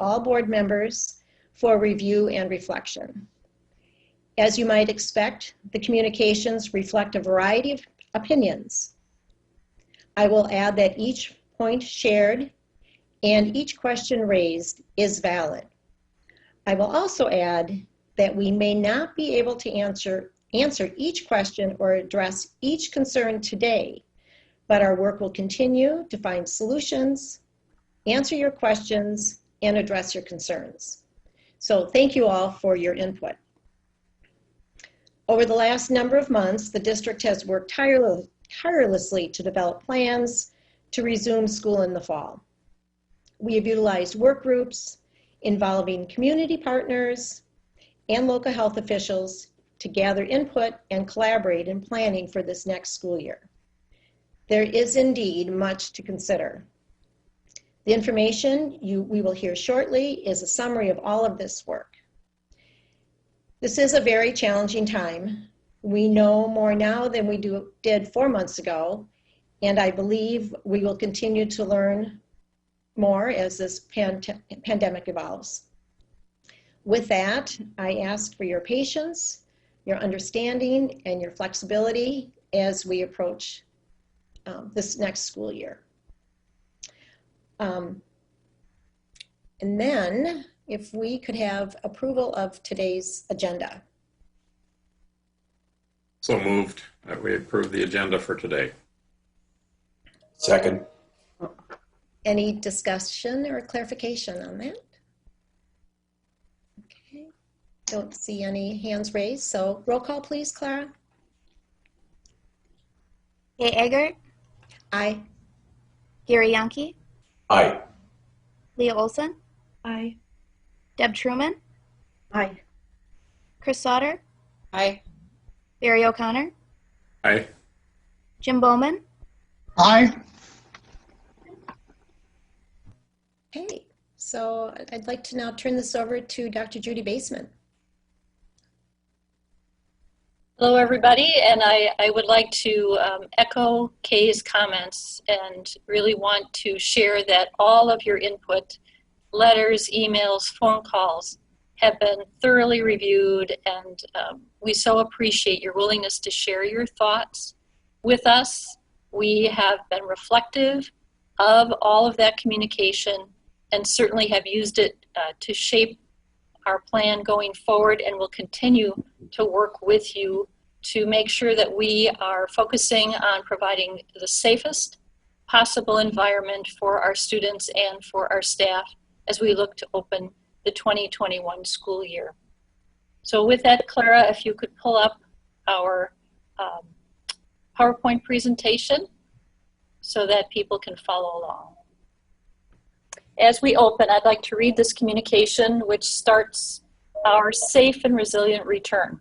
all board members for review and reflection. As you might expect, the communications reflect a variety of opinions. I will add that each point shared and each question raised is valid. I will also add that we may not be able to answer each question or address each concern today, but our work will continue to find solutions, answer your questions, and address your concerns. So thank you all for your input. Over the last number of months, the district has worked tirelessly to develop plans to resume school in the fall. We have utilized work groups involving community partners and local health officials to gather input and collaborate in planning for this next school year. There is indeed much to consider. The information we will hear shortly is a summary of all of this work. This is a very challenging time. We know more now than we did 4 months ago, and I believe we will continue to learn more as this pandemic evolves. With that, I ask for your patience, your understanding, and your flexibility as we approach this next school year. And then, if we could have approval of today's agenda. So moved that we approve the agenda for today. Second. Any discussion or clarification on that? Okay, don't see any hands raised, so roll call please, Clara. Kay Eggert. Aye. Gary Yankee. Aye. Leah Olson. Aye. Deb Truman. Aye. Chris Sauter. Aye. Barry O'Connor. Aye. Jim Bowman. Aye. Okay, so I'd like to now turn this over to Dr. Judy Baseman. Hello, everybody, and I would like to echo Kay's comments and really want to share that all of your input, letters, emails, phone calls, have been thoroughly reviewed, and we so appreciate your willingness to share your thoughts with us. We have been reflective of all of that communication and certainly have used it to shape our plan going forward, and will continue to work with you to make sure that we are focusing on providing the safest possible environment for our students and for our staff as we look to open the 2021 school year. So with that, Clara, if you could pull up our PowerPoint presentation so that people can follow along. As we open, I'd like to read this communication, which starts our safe and resilient return.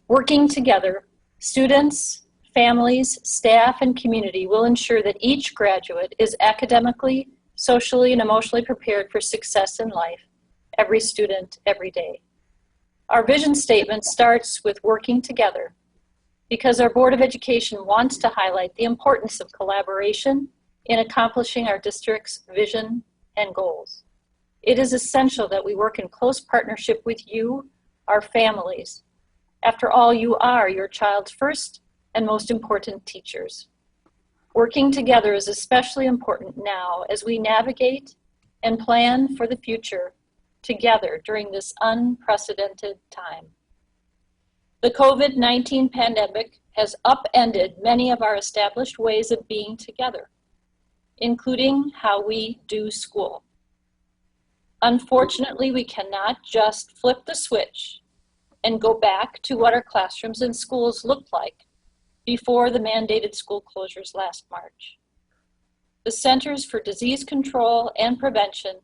Working together, students, families, staff, and community will ensure that each graduate is academically, socially, and emotionally prepared for success in life, every student, every day. Our vision statement starts with working together because our Board of Education wants to highlight the importance of collaboration in accomplishing our district's vision and goals. It is essential that we work in close partnership with you, our families. After all, you are your child's first and most important teachers. Working together is especially important now as we navigate and plan for the future together during this unprecedented time. The COVID-19 pandemic has upended many of our established ways of being together, including how we do school. Unfortunately, we cannot just flip the switch and go back to what our classrooms and schools looked like before the mandated school closures last March. The Centers for Disease Control and Prevention,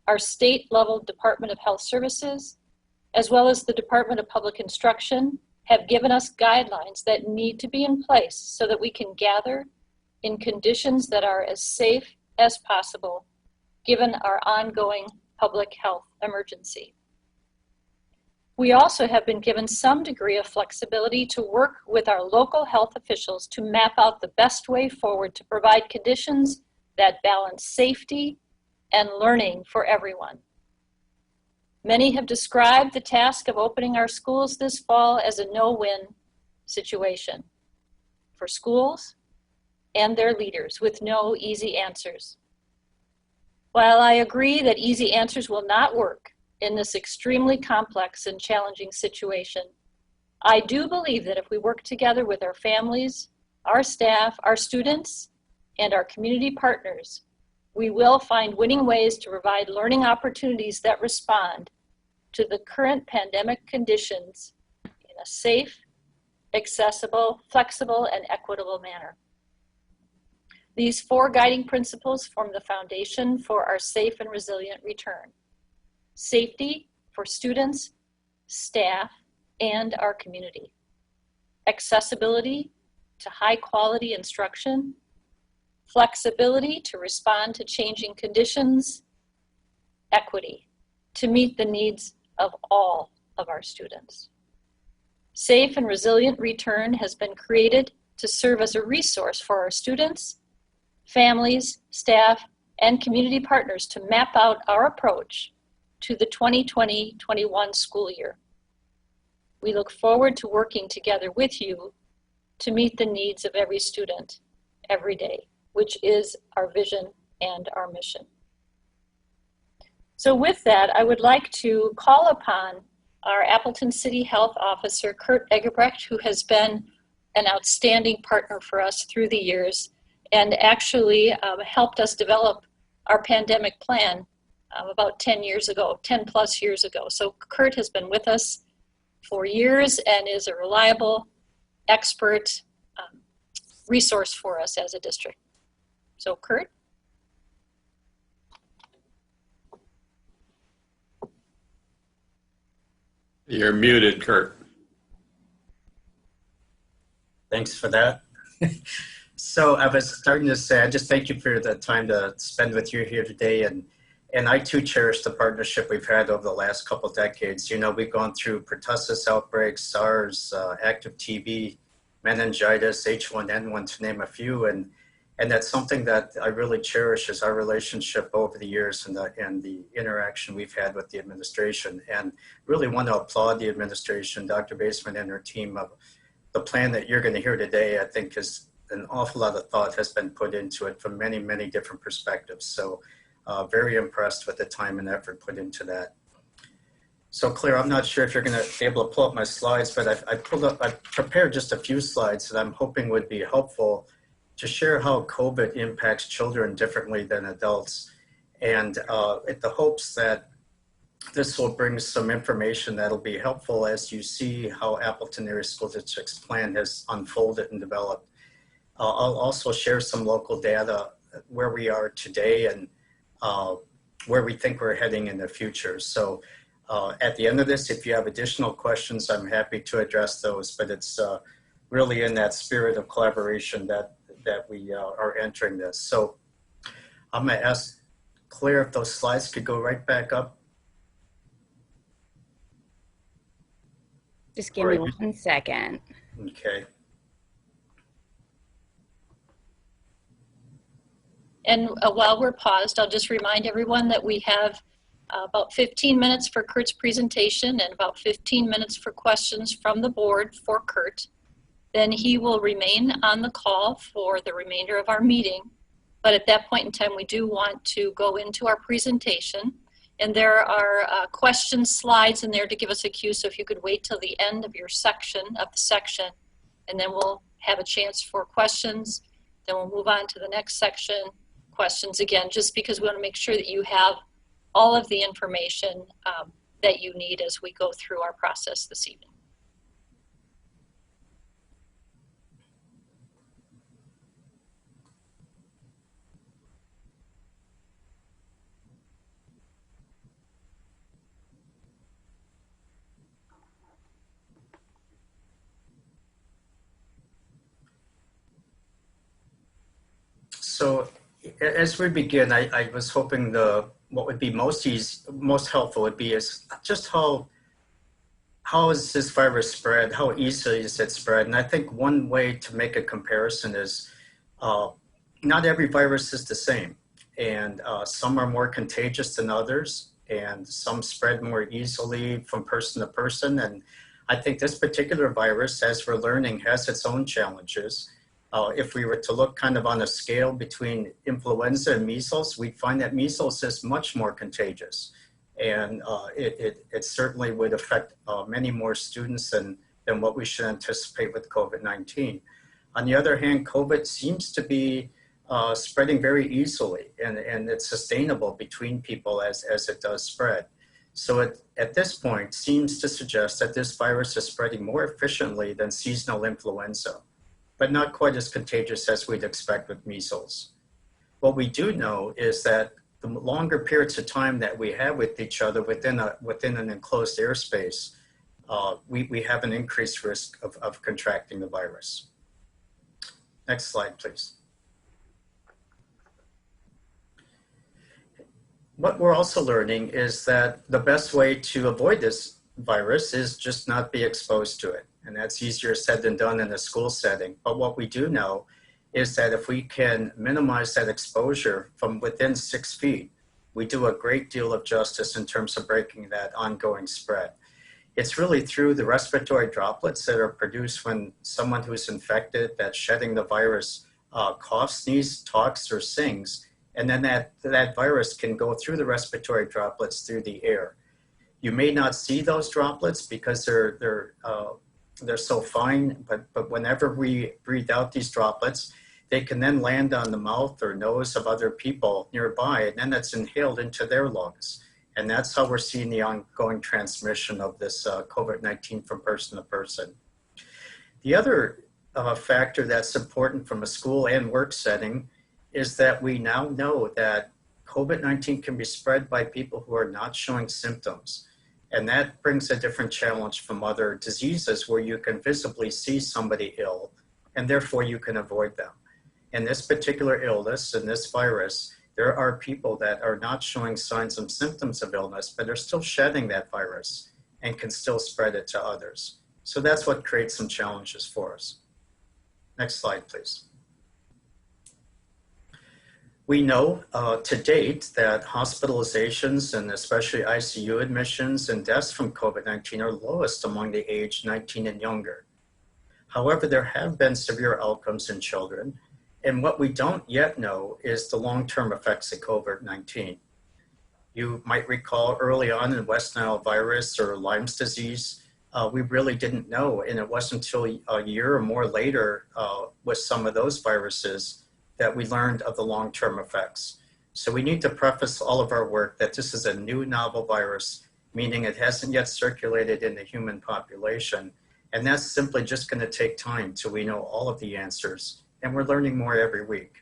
our state-level Department of Health Services, as well as the Department of Public Instruction, have given us guidelines that need to be in place so that we can gather in conditions that are as safe as possible, given our ongoing public health emergency. We also have been given some degree of flexibility to work with our local health officials to map out the best way forward to provide conditions that balance safety and learning for everyone. Many have described the task of opening our schools this fall as a no-win situation for schools and their leaders with no easy answers. While I agree that easy answers will not work in this extremely complex and challenging situation, I do believe that if we work together with our families, our staff, our students, and our community partners, we will find winning ways to provide learning opportunities that respond to the current pandemic conditions in a safe, accessible, flexible, and equitable manner. These 4 guiding principles form the foundation for our safe and resilient return. Safety for students, staff, and our community. Accessibility to high quality instruction. Flexibility to respond to changing conditions. Equity to meet the needs of all of our students. Safe and resilient return has been created to serve as a resource for our students, families, staff, and community partners to map out our approach to the 2020-21 school year. We look forward to working together with you to meet the needs of every student every day, which is our vision and our mission. So with that, I would like to call upon our Appleton City Health Officer, Kurt Egebrecht, who has been an outstanding partner for us through the years and actually helped us develop our pandemic plan about 10 plus years ago. So Kurt has been with us for years and is a reliable, expert resource for us as a district. So Kurt. You're muted, Kurt. Thanks for that. So I was starting to say, I just thank you for the time to spend with you here today. And I too cherish the partnership we've had over the last couple of decades. You know, we've gone through pertussis outbreaks, SARS, active TB, meningitis, H1N1 to name a few. And that's something that I really cherish is our relationship over the years and the interaction we've had with the administration. And really want to applaud the administration, Dr. Baseman and her team of the plan that you're going to hear today. I think is an awful lot of thought has been put into it from many, many different perspectives. So very impressed with the time and effort put into that. So Claire, I'm not sure if you're going to be able to pull up my slides, but I prepared just a few slides that I'm hoping would be helpful to share how COVID impacts children differently than adults. And with the hopes that this will bring some information that'll be helpful as you see how Appleton Area School District's plan has unfolded and developed. I'll also share some local data where we are today and where we think we're heading in the future. So at the end of this, if you have additional questions, I'm happy to address those, but it's really in that spirit of collaboration that we are entering this. So I'm gonna ask Claire if those slides could go right back up. Just give me 1 second. Okay. And while we're paused, I'll just remind everyone that we have about 15 minutes for Kurt's presentation and about 15 minutes for questions from the board for Kurt. Then he will remain on the call for the remainder of our meeting. But at that point in time, we do want to go into our presentation. And there are question slides in there to give us a cue. So if you could wait till the end of your section, and then we'll have a chance for questions. Then we'll move on to the next section. Questions again, just because we want to make sure that you have all of the information that you need as we go through our process this evening. So as we begin, I was hoping what would be most helpful would be is just how is this virus spread? How easily is it spread? And I think one way to make a comparison is not every virus is the same. and some are more contagious than others, and some spread more easily from person to person. And I think this particular virus, as we're learning, has its own challenges. If we were to look kind of on a scale between influenza and measles, we'd find that measles is much more contagious. And it certainly would affect many more students than what we should anticipate with COVID-19. On the other hand, COVID seems to be spreading very easily, and it's sustainable between people as it does spread. So at this point, seems to suggest that this virus is spreading more efficiently than seasonal influenza, but not quite as contagious as we'd expect with measles. What we do know is that the longer periods of time that we have with each other within an enclosed airspace, we have an increased risk of contracting the virus. Next slide, please. What we're also learning is that the best way to avoid this virus is just not be exposed to it. And that's easier said than done in a school setting. But what we do know is that if we can minimize that exposure from within 6 feet, we do a great deal of justice in terms of breaking that ongoing spread. It's really through the respiratory droplets that are produced when someone who's infected, that's shedding the virus, coughs, sneezes, talks, or sings. And then that virus can go through the respiratory droplets through the air. You may not see those droplets because they're so fine, but whenever we breathe out these droplets, they can then land on the mouth or nose of other people nearby, and then that's inhaled into their lungs. And that's how we're seeing the ongoing transmission of this COVID-19 from person to person. The other factor that's important from a school and work setting is that we now know that COVID-19 can be spread by people who are not showing symptoms. And that brings a different challenge from other diseases where you can visibly see somebody ill, and therefore you can avoid them. In this particular illness, in this virus, there are people that are not showing signs and symptoms of illness, but are still shedding that virus and can still spread it to others. So that's what creates some challenges for us. Next slide, please. We know to date that hospitalizations and especially ICU admissions and deaths from COVID-19 are lowest among the age 19 and younger. However, there have been severe outcomes in children, and what we don't yet know is the long-term effects of COVID-19. You might recall early on in West Nile virus or Lyme's disease, we really didn't know, and it wasn't until a year or more later with some of those viruses that we learned of the long-term effects. So we need to preface all of our work that this is a new novel virus, meaning it hasn't yet circulated in the human population. And that's simply just gonna take time till we know all of the answers. And we're learning more every week.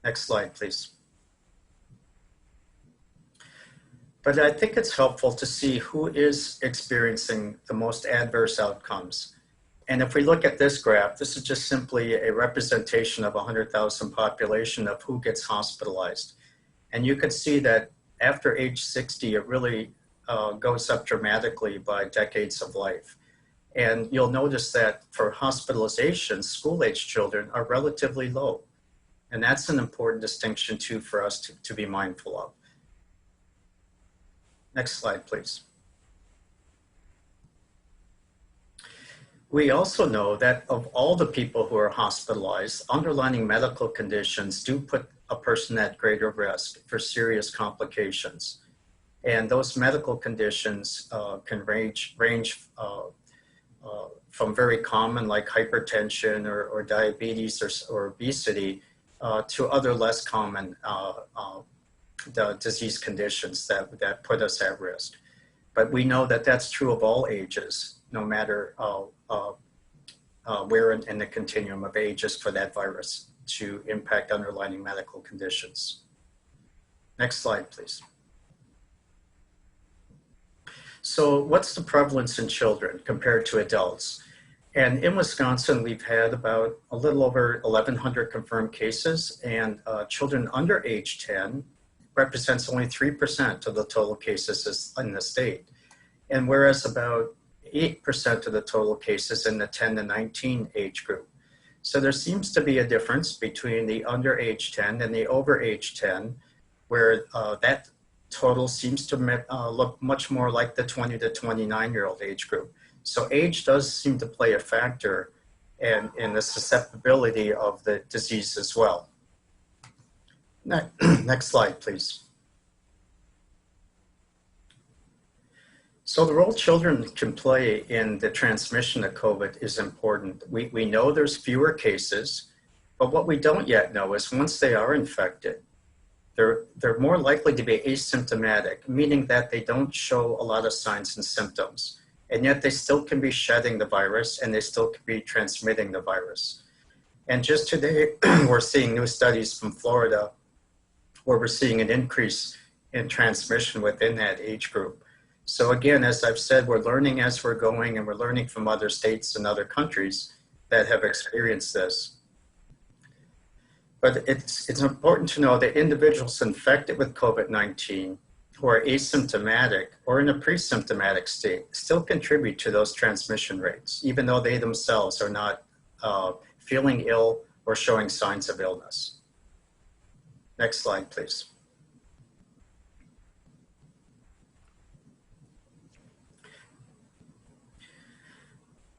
Next slide, please. But I think it's helpful to see who is experiencing the most adverse outcomes. And if we look at this graph, this is just simply a representation of 100,000 population of who gets hospitalized. And you can see that after age 60, it really goes up dramatically by decades of life. And you'll notice that for hospitalization, school-age children are relatively low. And that's an important distinction too for us to be mindful of. Next slide, please. We also know that of all the people who are hospitalized, underlying medical conditions do put a person at greater risk for serious complications. And those medical conditions can range from very common like hypertension or diabetes or obesity to other less common disease conditions that put us at risk. But we know that that's true of all ages, no matter where in the continuum of ages for that virus to impact underlying medical conditions. Next slide, please. So what's the prevalence in children compared to adults? And in Wisconsin, we've had about a little over 1,100 confirmed cases, and children under age 10 represents only 3% of the total cases in the state. And whereas about 8% of the total cases in the 10 to 19 age group. So there seems to be a difference between the under age 10 and the over age 10, where that total seems to look much more like the 20 to 29-year-old age group. So age does seem to play a factor in the susceptibility of the disease as well. Next slide, please. So the role children can play in the transmission of COVID is important. We know there's fewer cases, but what we don't yet know is once they are infected, they're more likely to be asymptomatic, meaning that they don't show a lot of signs and symptoms, and yet they still can be shedding the virus and they still can be transmitting the virus. And just today, we're seeing new studies from Florida where we're seeing an increase in transmission within that age group. So again, as I've said, we're learning as we're going, and we're learning from other states and other countries that have experienced this. But it's important to know that individuals infected with COVID-19 who are asymptomatic or in a pre-symptomatic state still contribute to those transmission rates, even though they themselves are not feeling ill or showing signs of illness. Next slide, please.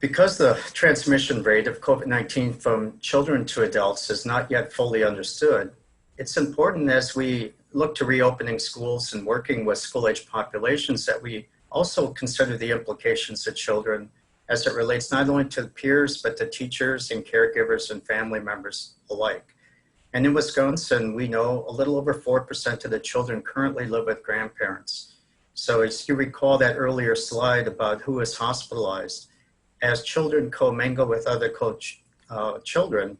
Because the transmission rate of COVID-19 from children to adults is not yet fully understood, it's important as we look to reopening schools and working with school-age populations that we also consider the implications of children as it relates not only to peers, but to teachers and caregivers and family members alike. And in Wisconsin, we know a little over 4% of the children currently live with grandparents. So as you recall that earlier slide about who is hospitalized, as children commingle with other children,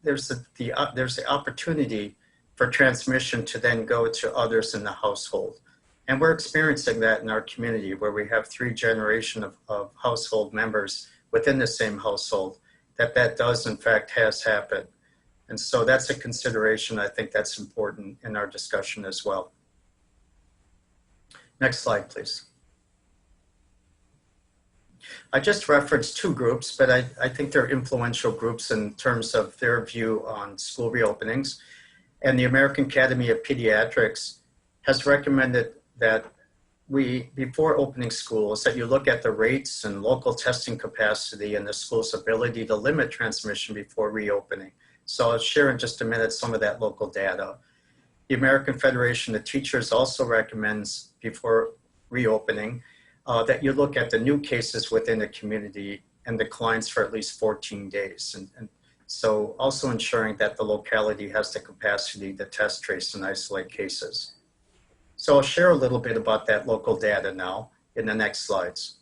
there's the opportunity for transmission to then go to others in the household. And we're experiencing that in our community where we have 3 generations of household members within the same household, that does in fact has happened. And so that's a consideration I think that's important in our discussion as well. Next slide, please. I just referenced 2 groups, but I think they're influential groups in terms of their view on school reopenings. And the American Academy of Pediatrics has recommended that before opening schools, that you look at the rates and local testing capacity and the school's ability to limit transmission before reopening. So I'll share in just a minute some of that local data. The American Federation of Teachers also recommends before reopening that you look at the new cases within the community and declines for at least 14 days. And so also ensuring that the locality has the capacity to test, trace, and isolate cases. So I'll share a little bit about that local data now in the next slides.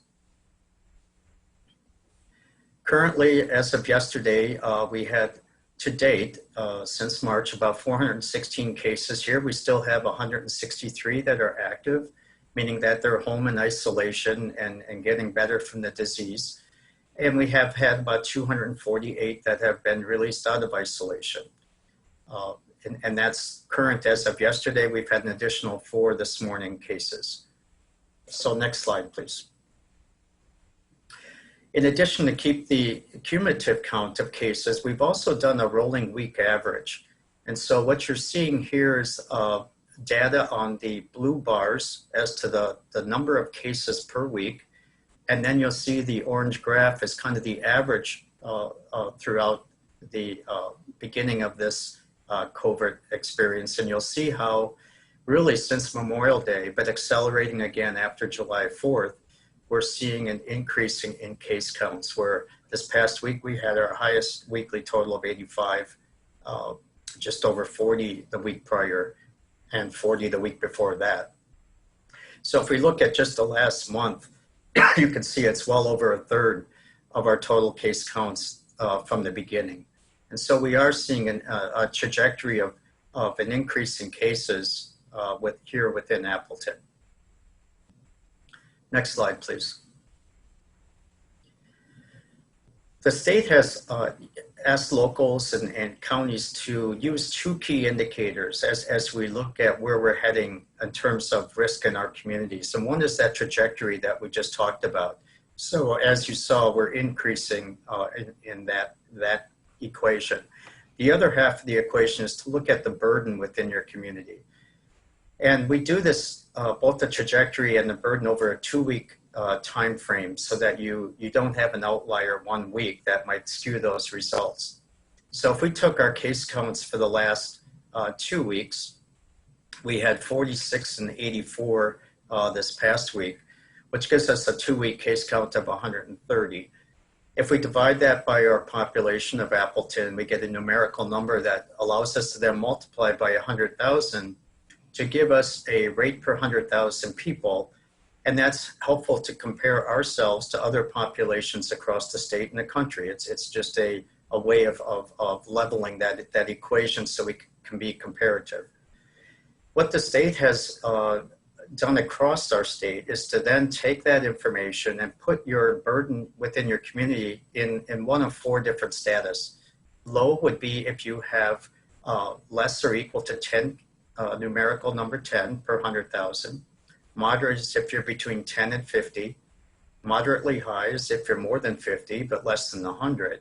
Currently, as of yesterday, we had to date, since March, about 416 cases here. We still have 163 that are active, meaning that they're home in isolation and getting better from the disease. And we have had about 248 that have been released out of isolation. And that's current as of yesterday. We've had an additional 4 this morning cases. So next slide, please. In addition to keep the cumulative count of cases, we've also done a rolling week average. And so what you're seeing here is data on the blue bars as to the number of cases per week. And then you'll see the orange graph is kind of the average throughout the beginning of this COVID experience. And you'll see how really since Memorial Day, but accelerating again after July 4th, we're seeing an increase in case counts, where this past week we had our highest weekly total of 85, just over 40 the week prior, and 40 the week before that. So if we look at just the last month, you can see it's well over 1/3 of our total case counts from the beginning. And so we are seeing a trajectory of an increase in cases here within Appleton. Next slide, please. The state has asked locals and counties to use 2 key indicators as we look at where we're heading in terms of risk in our communities. And one is that trajectory that we just talked about, So as you saw, we're increasing in that equation. The other half of the equation is to look at the burden within your community. And we do this, both the trajectory and the burden over a 2-week time frame so that you don't have an outlier 1 week that might skew those results. So if we took our case counts for the last 2 weeks, we had 46 and 84 this past week, which gives us a 2-week case count of 130. If we divide that by our population of Appleton, we get a numerical number that allows us to then multiply by 100,000 to give us a rate per 100,000 people. And that's helpful to compare ourselves to other populations across the state and the country. It's just a way of leveling that equation so we can be comparative. What the state has done across our state is to then take that information and put your burden within your community in one of 4 different status. Low would be if you have less or equal to 10, numerical number 10 per 100,000. Moderate is if you're between 10 and 50. Moderately high is if you're more than 50 but less than 100.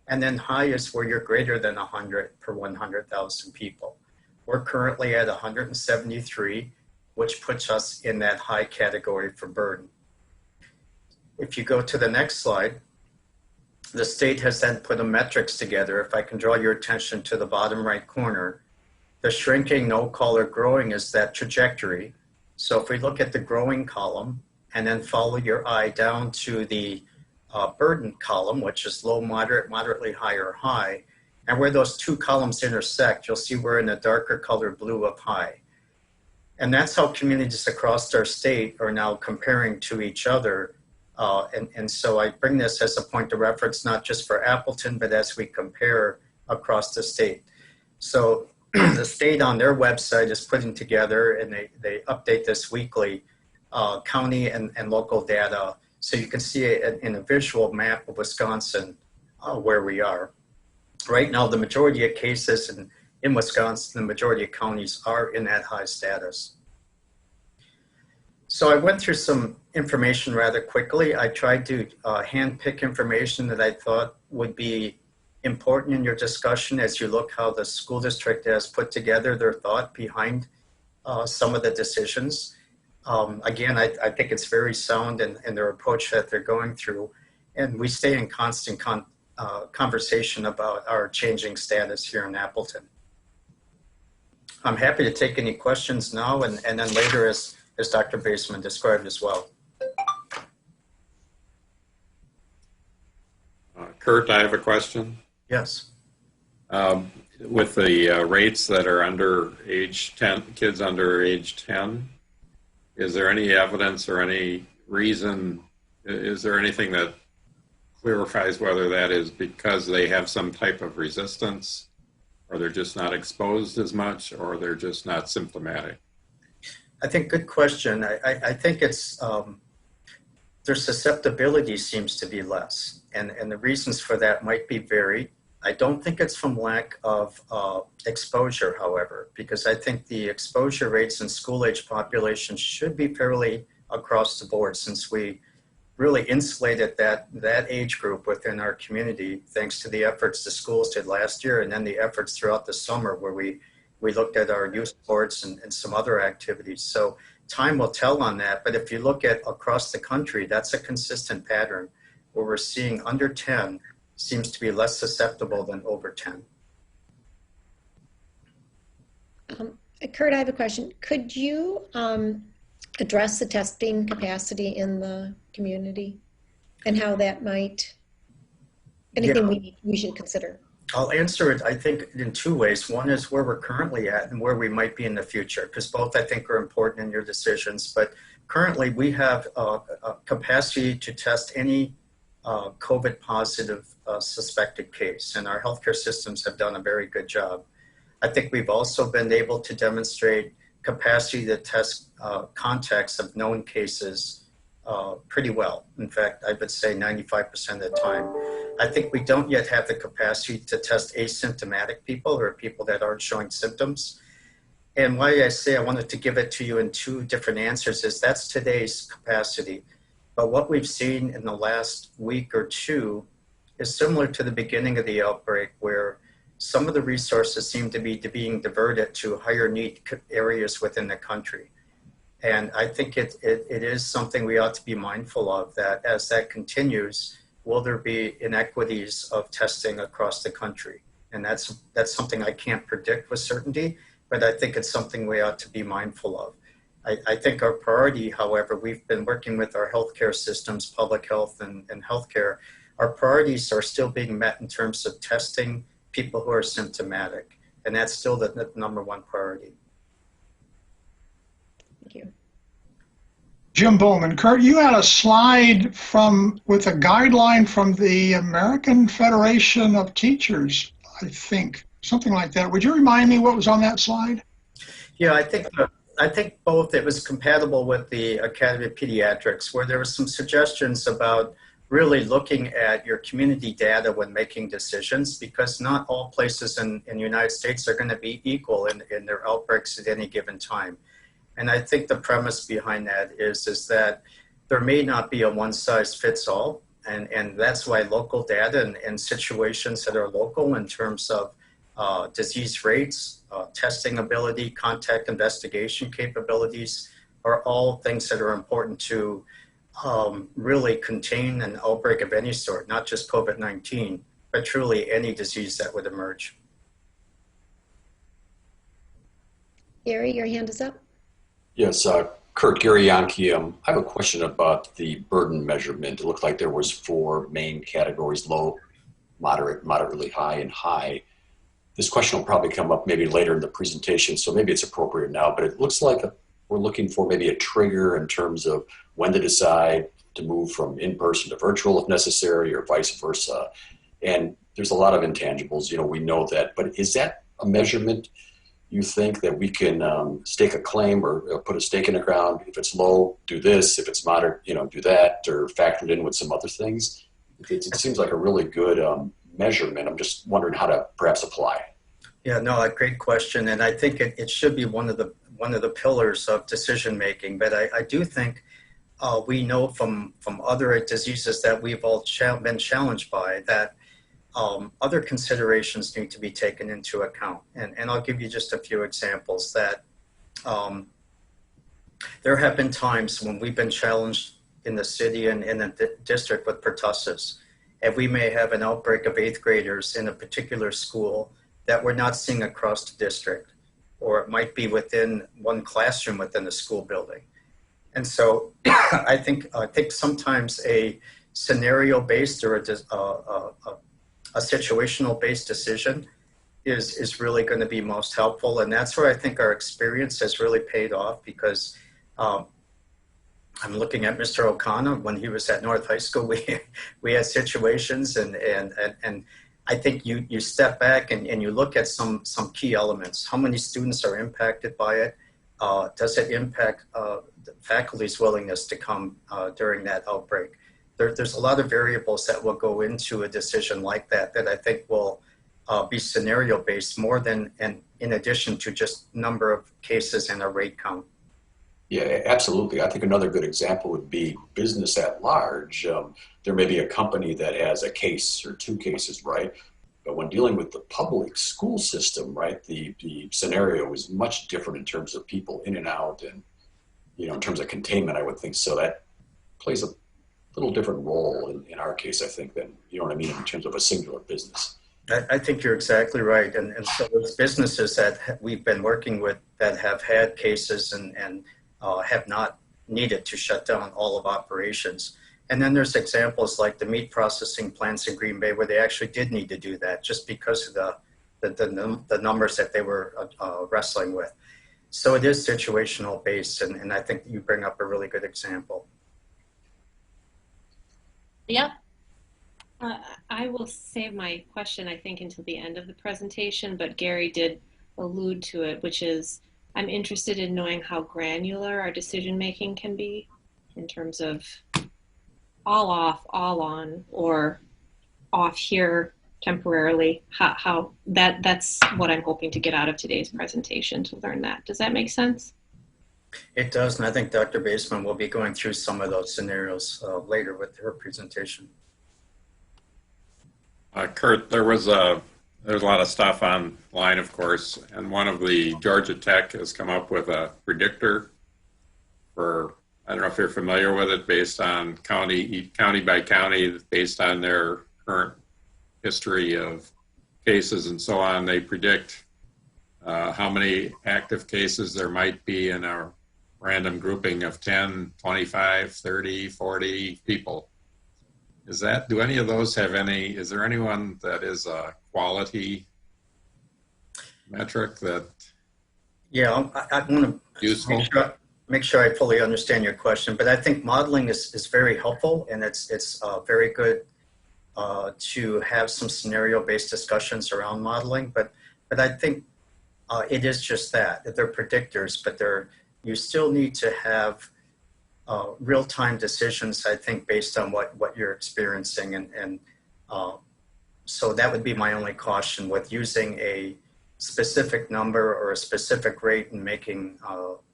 And then high is where you're greater than 100 per 100,000 people. We're currently at 173, which puts us in that high category for burden. If you go to the next slide, the state has then put the metrics together. If I can draw your attention to the bottom right corner, the shrinking, no call, or growing is that trajectory. So if we look at the growing column and then follow your eye down to the burden column, which is low, moderate, moderately high, or high, and where those 2 columns intersect, you'll see we're in a darker color blue of high. And that's how communities across our state are now comparing to each other. And so I bring this as a point of reference, not just for Appleton, but as we compare across the state. So the state on their website is putting together, and they update this weekly, county and local data. So you can see it in a visual map of Wisconsin where we are. Right now, the majority of cases in Wisconsin, the majority of counties are in that high status. So I went through some information rather quickly. I tried to handpick information that I thought would be important in your discussion as you look how the school district has put together their thought behind some of the decisions. Again, I think it's very sound in their approach that they're going through, and we stay in constant conversation about our changing status here in Appleton. I'm happy to take any questions now and then later as Dr. Baseman described as well. Kurt, I have a question. Yes. With the rates that are under age 10, kids under age 10, is there any evidence or any reason, is there anything that clarifies whether that is because they have some type of resistance, or they're just not exposed as much, or they're just not symptomatic? I think good question. I think it's their susceptibility seems to be less, and the reasons for that might be varied. I don't think it's from lack of exposure, however, because I think the exposure rates in school-age populations should be fairly across the board, since we really insulated that age group within our community thanks to the efforts the schools did last year, and then the efforts throughout the summer where we looked at our youth sports and some other activities. So time will tell on that, but if you look at across the country, that's a consistent pattern where we're seeing under 10 seems to be less susceptible than over 10. Kurt, I have a question. Could you address the testing capacity in the community and how that might, anything we should consider? I'll answer it, I think, in 2 ways. One is where we're currently at and where we might be in the future, because both I think are important in your decisions. But currently we have a capacity to test any COVID positive suspected case, and our healthcare systems have done a very good job. I think we've also been able to demonstrate capacity to test contacts of known cases pretty well. In fact, I would say 95% of the time. I think we don't yet have the capacity to test asymptomatic people or people that aren't showing symptoms. And why I say I wanted to give it to you in 2 different answers is that's today's capacity. But what we've seen in the last week or two is similar to the beginning of the outbreak, where some of the resources seem to be being diverted to higher need areas within the country. And I think it is something we ought to be mindful of, that as that continues, will there be inequities of testing across the country? And that's something I can't predict with certainty, but I think it's something we ought to be mindful of. I think our priority, however, we've been working with our healthcare systems, public health and healthcare. Our priorities are still being met in terms of testing people who are symptomatic. And that's still the number one priority. Thank you. Jim Bowman. Kurt, you had a slide with a guideline from the American Federation of Teachers, I think, something like that. Would you remind me what was on that slide? Yeah, I think both. It was compatible with the Academy of Pediatrics, where there were some suggestions about really looking at your community data when making decisions, because not all places in the United States are going to be equal in their outbreaks at any given time. And I think the premise behind that is that there may not be a one size fits all. And that's why local data and situations that are local in terms of disease rates, testing ability, contact investigation capabilities are all things that are important to really contain an outbreak of any sort, not just COVID-19, but truly any disease that would emerge. Gary, your hand is up. Yes, Kurt, Gary Yankee. I have a question about the burden measurement. It looked like there was 4 main categories: low, moderate, moderately high, and high. This question will probably come up maybe later in the presentation, so maybe it's appropriate now, but it looks like we're looking for maybe a trigger in terms of when to decide to move from in-person to virtual if necessary, or vice versa. And there's a lot of intangibles, we know that, but is that a measurement you think that we can stake a claim or put a stake in the ground? If it's low, do this. If it's moderate, do that, or factor it in with some other things? It seems like a really good measurement. I'm just wondering how to perhaps apply. Yeah, no, a great question. And I think it should be one of the pillars of decision making. But I do think we know from other diseases that we've all been challenged by that other considerations need to be taken into account. And I'll give you just a few examples that there have been times when we've been challenged in the city and in the district with pertussis. And we may have an outbreak of 8th graders in a particular school that we're not seeing across the district, or it might be within one classroom within the school building. And so I think sometimes a scenario-based or a situational-based decision is really going to be most helpful. And that's where I think our experience has really paid off, because I'm looking at Mr. O'Connor. When he was at North High School, we had situations, and I think you step back and you look at some key elements. How many students are impacted by it? Does it impact the faculty's willingness to come during that outbreak? There's a lot of variables that will go into a decision like that I think will be scenario-based more than, and in addition to just number of cases and a rate count. Yeah, absolutely. I think another good example would be business at large. There may be a company that has a case or 2 cases, right? But when dealing with the public school system, right, the scenario is much different in terms of people in and out, and in terms of containment, I would think so. That plays a little different role in our case, I think, than, what I mean, in terms of a singular business. I think you're exactly right. And so those businesses that we've been working with that have had cases and have not needed to shut down all of operations. And then there's examples like the meat processing plants in Green Bay where they actually did need to do that just because of the numbers that they were wrestling with. So it is situational based, and I think you bring up a really good example. Yeah. I will save my question, I think, until the end of the presentation, but Gary did allude to it, which is I'm interested in knowing how granular our decision making can be in terms of all off, all on, or off here temporarily. How that's what I'm hoping to get out of today's presentation, to learn that. Does that make sense? It does, and I think Dr. Baseman will be going through some of those scenarios later with her presentation. Kurt, there's a lot of stuff online, of course, and one of the Georgia Tech has come up with a predictor for, I don't know if you're familiar with it, based on county by county, based on their current history of cases and so on. They predict how many active cases there might be in a random grouping of 10, 25, 30, 40 people. Do any of those have is there anyone that is a quality metric that? Yeah, I want to make sure I fully understand your question, but I think modeling is very helpful, and it's very good to have some scenario-based discussions around modeling, but I think it is just that they're predictors, but you still need to have real-time decisions, I think, based on what you're experiencing. And so that would be my only caution with using a specific number or a specific rate in making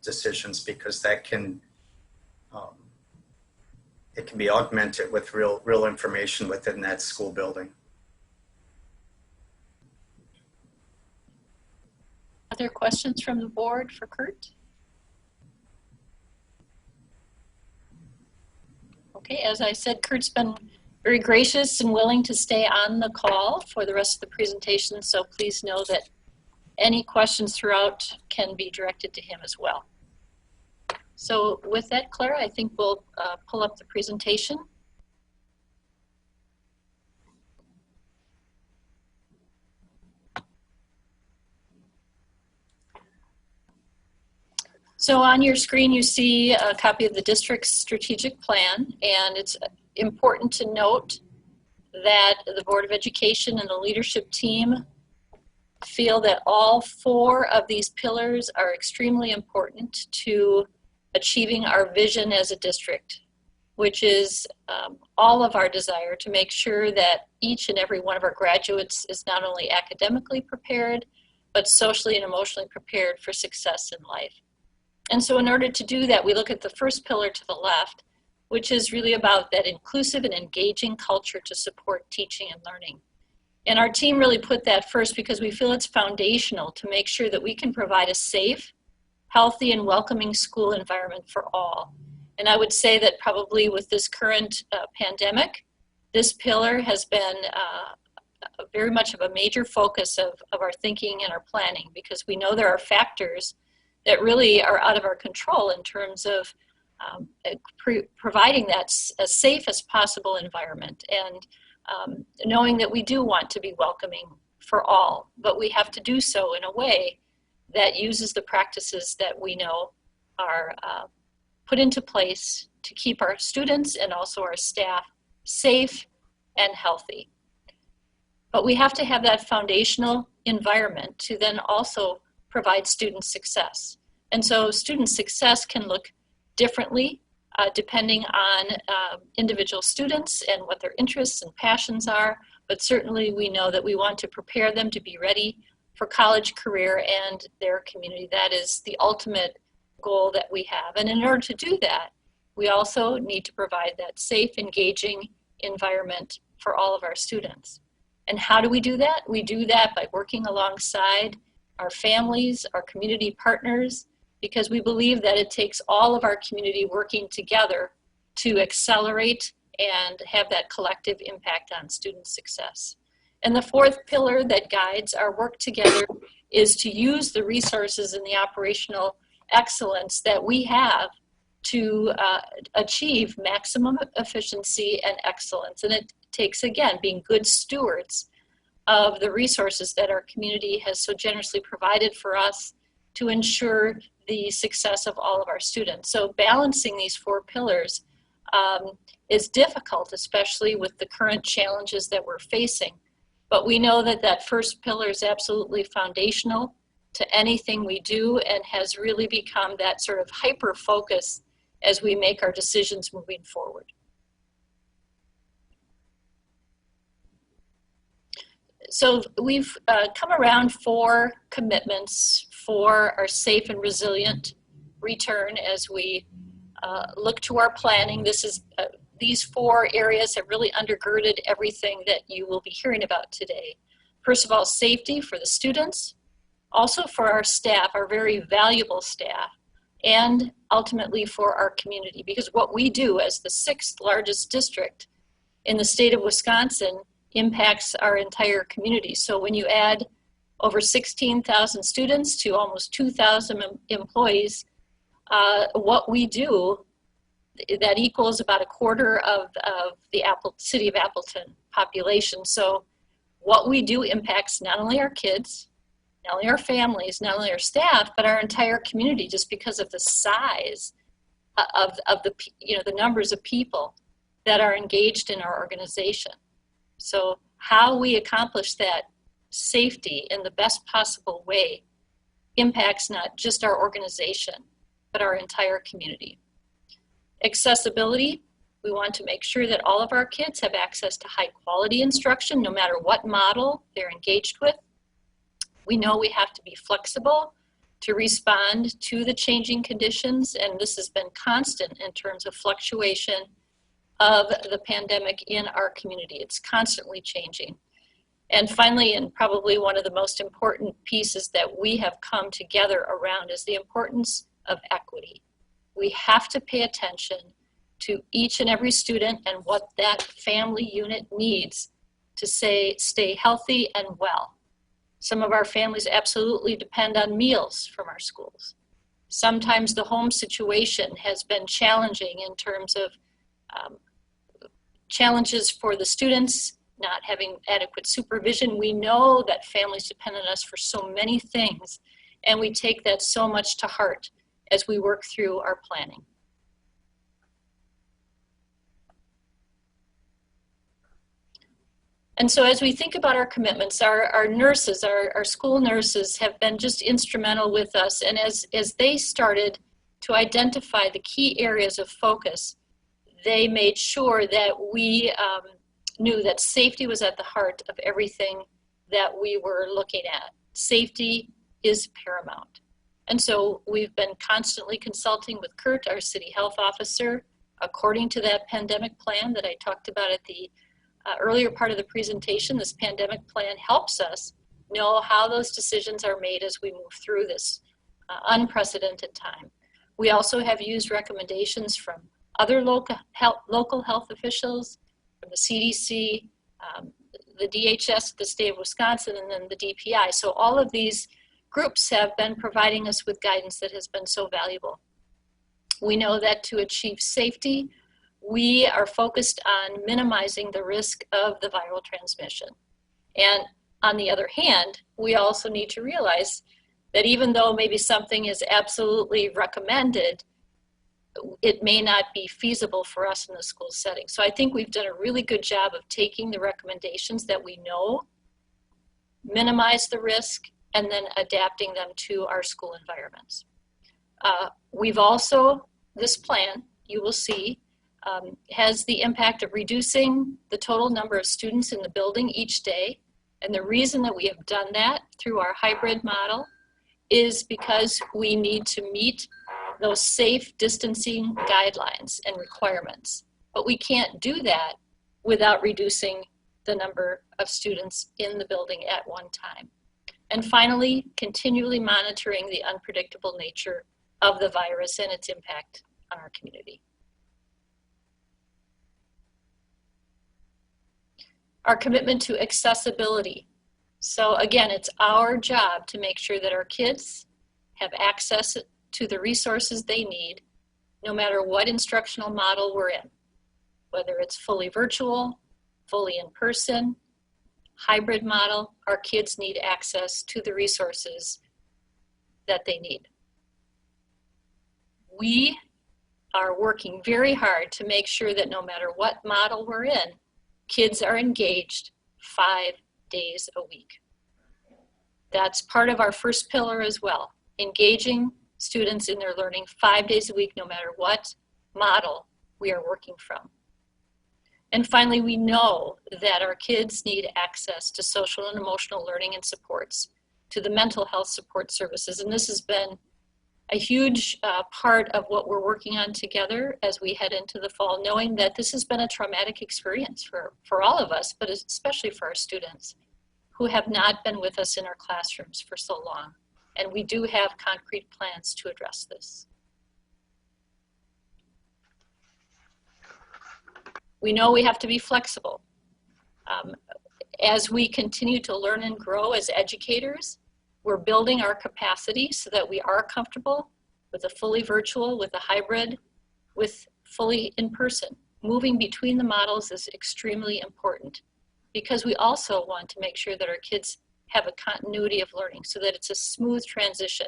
decisions, because that can, it can be augmented with real information within that school building. Other questions from the board for Kurt? Okay, as I said, Kurt's been very gracious and willing to stay on the call for the rest of the presentation, so please know that any questions throughout can be directed to him as well. So with that, Clara, I think we'll pull up the presentation. So on your screen, you see a copy of the district's strategic plan, and it's important to note that the Board of Education and the leadership team feel that all 4 of these pillars are extremely important to achieving our vision as a district, which is all of our desire to make sure that each and every one of our graduates is not only academically prepared, but socially and emotionally prepared for success in life. And so in order to do that, we look at the first pillar to the left, which is really about that inclusive and engaging culture to support teaching and learning. And our team really put that first because we feel it's foundational to make sure that we can provide a safe, healthy, and welcoming school environment for all. And I would say that probably with this current pandemic, this pillar has been very much of a major focus of our thinking and our planning, because we know there are factors that really are out of our control in terms of providing that as safe as possible environment, and knowing that we do want to be welcoming for all, but we have to do so in a way that uses the practices that we know are put into place to keep our students and also our staff safe and healthy. But we have to have that foundational environment to then also provide student success. And so student success can look differently depending on individual students and what their interests and passions are, but certainly we know that we want to prepare them to be ready for college, career, and their community. That is the ultimate goal that we have. And in order to do that, we also need to provide that safe, engaging environment for all of our students. And how do we do that? We do that by working alongside our families, our community partners, because we believe that it takes all of our community working together to accelerate and have that collective impact on student success. And the fourth pillar that guides our work together is to use the resources and the operational excellence that we have to achieve maximum efficiency and excellence. And it takes, again, being good stewards of the resources that our community has so generously provided for us to ensure the success of all of our students. So balancing these four pillars is difficult, especially with the current challenges that we're facing. But we know that that first pillar is absolutely foundational to anything we do and has really become that sort of hyper focus as we make our decisions moving forward. So we've come around 4 commitments for our safe and resilient return as we look to our planning. These 4 areas have really undergirded everything that you will be hearing about today. First of all, safety for the students, also for our staff, our very valuable staff, and ultimately for our community, because what we do as the 6th largest district in the state of Wisconsin impacts our entire community. So when you add over 16,000 students to almost 2,000 employees, what we do, that equals about a quarter of the city of Appleton population. So what we do impacts not only our kids, not only our families, not only our staff, but our entire community, just because of the size of the numbers of people that are engaged in our organization. So how we accomplish that safety in the best possible way impacts not just our organization, but our entire community. Accessibility, we want to make sure that all of our kids have access to high quality instruction, no matter what model they're engaged with. We know we have to be flexible to respond to the changing conditions, and this has been constant in terms of fluctuation of the pandemic in our community. It's constantly changing. And finally, and probably one of the most important pieces that we have come together around, is the importance of equity. We have to pay attention to each and every student and what that family unit needs to stay healthy and well. Some of our families absolutely depend on meals from our schools. Sometimes the home situation has been challenging in terms of challenges for the students, not having adequate supervision. We know that families depend on us for so many things, and we take that so much to heart as we work through our planning. And so as we think about our commitments, our nurses, our school nurses have been just instrumental with us. And as they started to identify the key areas of focus, they made sure that we knew that safety was at the heart of everything that we were looking at. Safety is paramount. And so we've been constantly consulting with Kurt, our city health officer, according to that pandemic plan that I talked about at the earlier part of the presentation. This pandemic plan helps us know how those decisions are made as we move through this unprecedented time. We also have used recommendations from other local health officials, from the CDC, the DHS, the state of Wisconsin, and then the DPI. So all of these groups have been providing us with guidance that has been so valuable. We know that to achieve safety, we are focused on minimizing the risk of the viral transmission. And on the other hand, we also need to realize that even though maybe something is absolutely recommended, it may not be feasible for us in the school setting. So I think we've done a really good job of taking the recommendations that we know, minimize the risk, and then adapting them to our school environments. We've also, this plan, you will see, has the impact of reducing the total number of students in the building each day. And the reason that we have done that through our hybrid model is because we need to meet those safe distancing guidelines and requirements. But we can't do that without reducing the number of students in the building at one time. And finally, continually monitoring the unpredictable nature of the virus and its impact on our community. Our commitment to accessibility. So again, it's our job to make sure that our kids have access to the resources they need, no matter what instructional model we're in, whether it's fully virtual, fully in person, hybrid model. Our kids need access to the resources that they need. We are working very hard to make sure that no matter what model we're in, kids are engaged 5 days a week. That's part of our first pillar as well, engaging students in their learning 5 days a week, no matter what model we are working from. And finally, we know that our kids need access to social and emotional learning and supports, to the mental health support services. And this has been a huge part of what we're working on together as we head into the fall, knowing that this has been a traumatic experience for all of us, but especially for our students who have not been with us in our classrooms for so long. And we do have concrete plans to address this. We know we have to be flexible. As we continue to learn and grow as educators, we're building our capacity so that we are comfortable with a fully virtual, with a hybrid, with fully in person. Moving between the models is extremely important because we also want to make sure that our kids have a continuity of learning so that it's a smooth transition.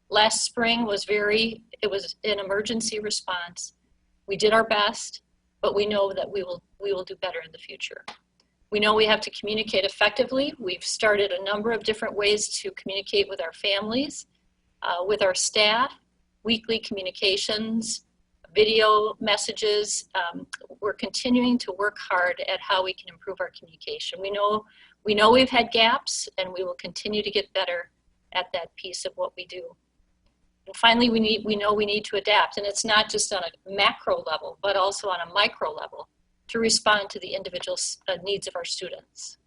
Last spring it was an emergency response. We did our best, but we know that we will do better in the future. We know we have to communicate effectively. We've started a number of different ways to communicate with our families, with our staff, weekly communications, video messages. We're continuing to work hard at how we can improve our communication. We know we've had gaps, and we will continue to get better at that piece of what we do. And finally, we know we need to adapt, and it's not just on a macro level, but also on a micro level to respond to the individual needs of our students.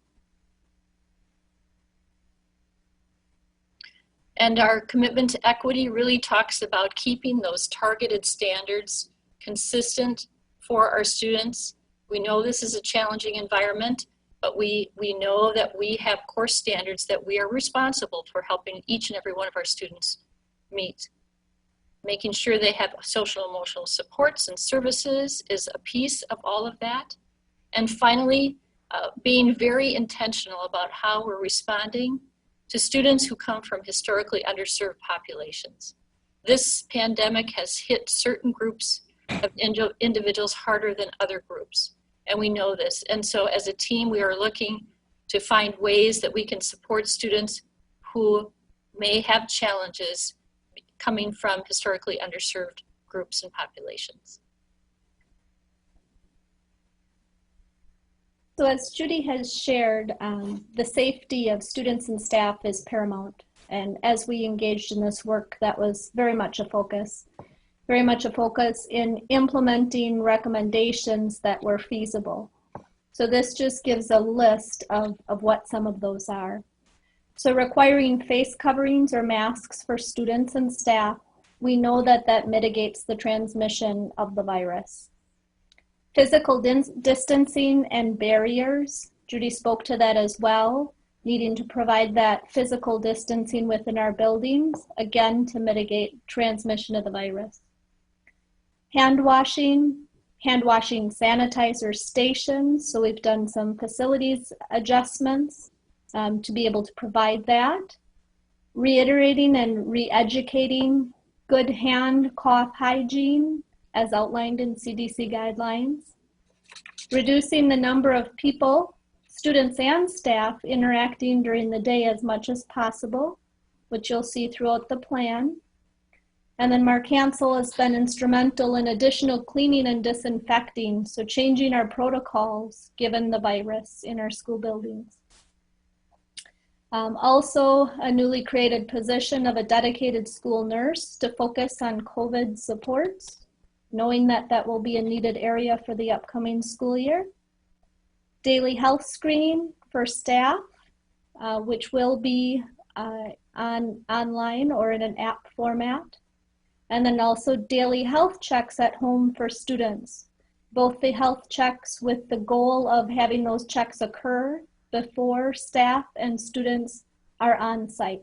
And our commitment to equity really talks about keeping those targeted standards consistent for our students. We know this is a challenging environment, but we know that we have course standards that we are responsible for helping each and every one of our students meet. Making sure they have social emotional supports and services is a piece of all of that. And finally, being very intentional about how we're responding to students who come from historically underserved populations. This pandemic has hit certain groups of individuals harder than other groups, and we know this. And so as a team, we are looking to find ways that we can support students who may have challenges coming from historically underserved groups and populations. So as Judy has shared, the safety of students and staff is paramount. And as we engaged in this work, that was very much a focus in implementing recommendations that were feasible. So this just gives a list of what some of those are. So requiring face coverings or masks for students and staff, we know that that mitigates the transmission of the virus. Physical distancing and barriers, Judy spoke to that as well, needing to provide that physical distancing within our buildings, again, to mitigate transmission of the virus. Hand washing sanitizer stations, so we've done some facilities adjustments to be able to provide that. Reiterating and re-educating good hand cough hygiene as outlined in CDC guidelines. Reducing the number of people, students and staff, interacting during the day as much as possible, which you'll see throughout the plan. And then Mark Hansel has been instrumental in additional cleaning and disinfecting, so changing our protocols given the virus in our school buildings. Also, a newly created position of a dedicated school nurse to focus on COVID supports, knowing that that will be a needed area for the upcoming school year. Daily health screening for staff, which will be online or in an app format. And then also daily health checks at home for students. Both the health checks with the goal of having those checks occur before staff and students are on site.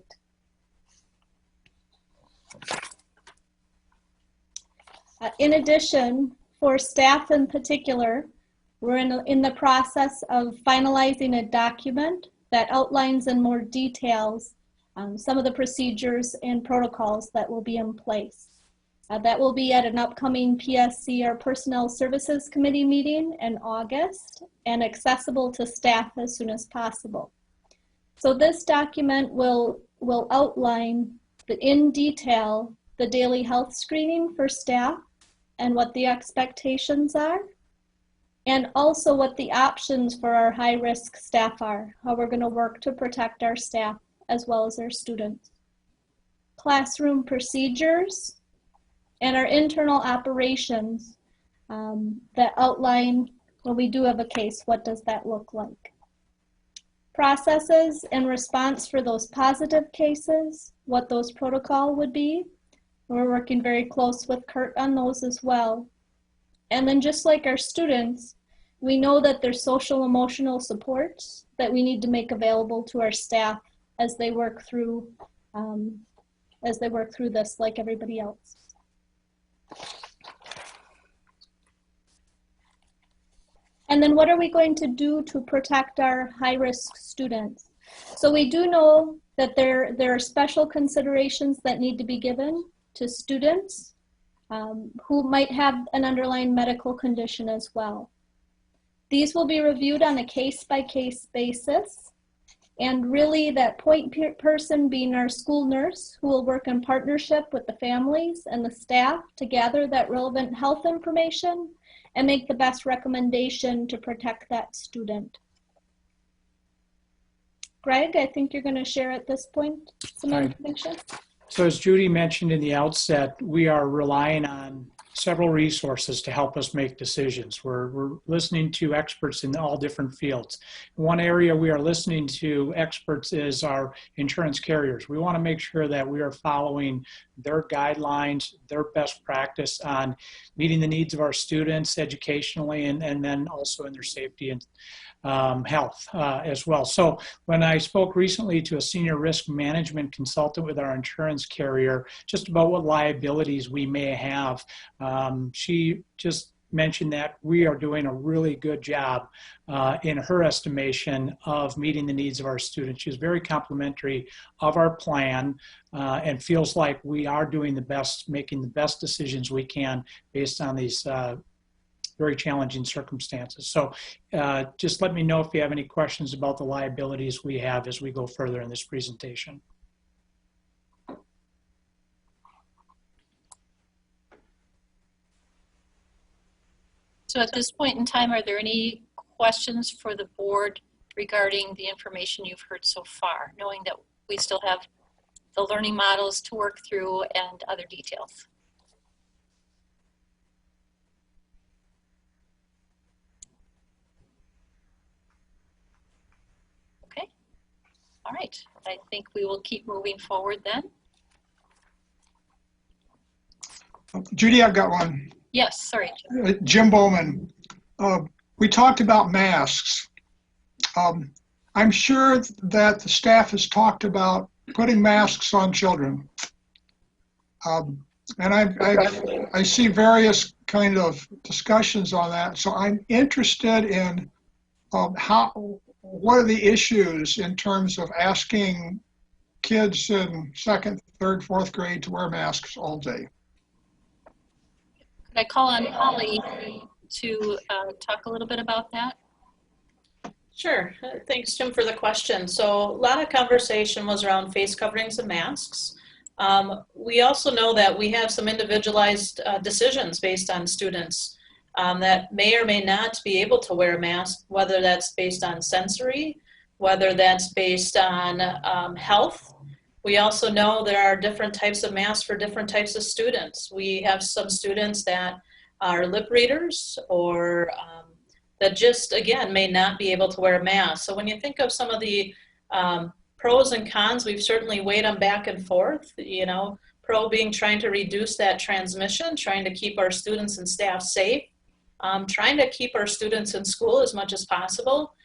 In addition, for staff in particular, we're in the process of finalizing a document that outlines in more details some of the procedures and protocols that will be in place. That will be at an upcoming PSC or Personnel Services Committee meeting in August and accessible to staff as soon as possible. So this document will outline in detail the daily health screening for staff and what the expectations are, and also what the options for our high-risk staff are, how we're going to work to protect our staff as well as our students. classroom procedures, and our internal operations that outline when we do have a case, what does that look like? Processes and response for those positive cases, what those protocol would be. We're working very close with Kurt on those as well. And then just like our students, we know that there's social emotional supports that we need to make available to our staff as they work through this like everybody else. And then what are we going to do to protect our high-risk students? So we do know that there are special considerations that need to be given to students who might have an underlying medical condition as well. These will be reviewed on a case-by-case basis, and really that point person being our school nurse, who will work in partnership with the families and the staff to gather that relevant health information and make the best recommendation to protect that student. Greg, I think you're going to share at this point some information. So as Judy mentioned in the outset, we are relying on several resources to help us make decisions. We're listening to experts in all different fields. One area we are listening to experts is our insurance carriers. We want to make sure that we are following their guidelines, their best practice on meeting the needs of our students educationally and then also in their safety and health as well. So when I spoke recently to a senior risk management consultant with our insurance carrier, just about what liabilities we may have, she just mentioned that we are doing a really good job in her estimation of meeting the needs of our students. She's very complimentary of our plan and feels like we are doing the best, making the best decisions we can based on these very challenging circumstances. So just let me know if you have any questions about the liabilities we have as we go further in this presentation. So at this point in time, are there any questions for the board regarding the information you've heard so far, knowing that we still have the learning models to work through and other details? Okay, all right. I think we will keep moving forward then. Judy, I've got one. Yes, sorry. Jim Bowman. We talked about masks. I'm sure that the staff has talked about putting masks on children. And I see various kind of discussions on that. So I'm interested in what are the issues in terms of asking kids in 2nd, 3rd, 4th grade to wear masks all day? Could I call on Holly to talk a little bit about that? Sure. Thanks, Jim, for the question. So a lot of conversation was around face coverings and masks. We also know that we have some individualized decisions based on students that may or may not be able to wear a mask, whether that's based on sensory, whether that's based on health. We also know there are different types of masks for different types of students. We have some students that are lip readers or that just, again, may not be able to wear a mask. So when you think of some of the pros and cons, we've certainly weighed them back and forth. You know, pro being trying to reduce that transmission, trying to keep our students and staff safe, trying to keep our students in school as much as possible.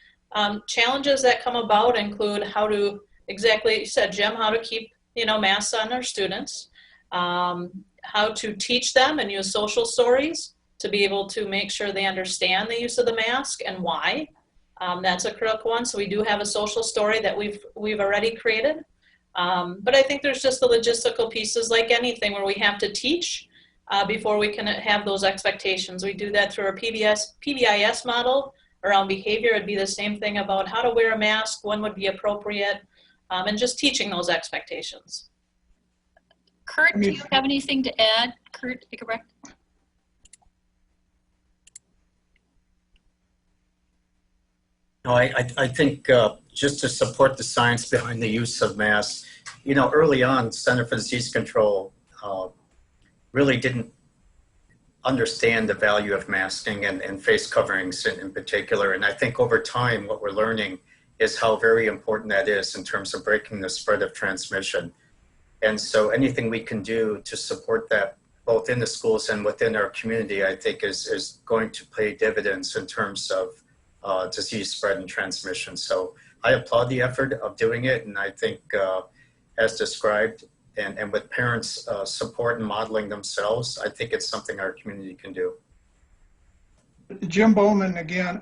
Challenges that come about include how to, exactly you said, Jim, how to keep, you know, masks on our students, how to teach them and use social stories to be able to make sure they understand the use of the mask and why. That's a critical one. So we do have a social story that we've already created. But I think there's just the logistical pieces like anything where we have to teach before we can have those expectations. We do that through our PBIS model around behavior. It'd be the same thing about how to wear a mask, when would be appropriate, and just teaching those expectations. Kurt, do you have anything to add? Kurt, correct? No, I think just to support the science behind the use of masks, you know, early on, Center for Disease Control really didn't understand the value of masking and face coverings in particular. And I think over time, what we're learning is how very important that is in terms of breaking the spread of transmission. And so anything we can do to support that, both in the schools and within our community, I think is going to pay dividends in terms of disease spread and transmission. So I applaud the effort of doing it. And I think as described, and with parents' support and modeling themselves, I think it's something our community can do. Jim Bowman again.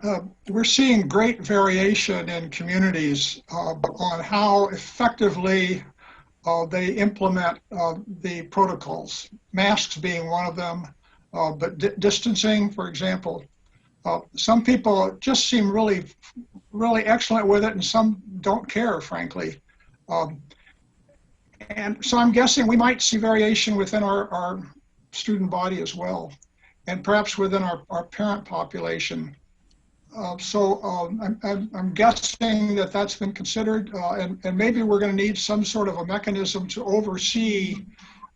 We're seeing great variation in communities on how effectively they implement the protocols, masks being one of them, but distancing, for example. Some people just seem really excellent with it, and some don't care, frankly. And so I'm guessing we might see variation within our student body as well, and perhaps within our parent population. I'm guessing that that's been considered, and maybe we're going to need some sort of a mechanism to oversee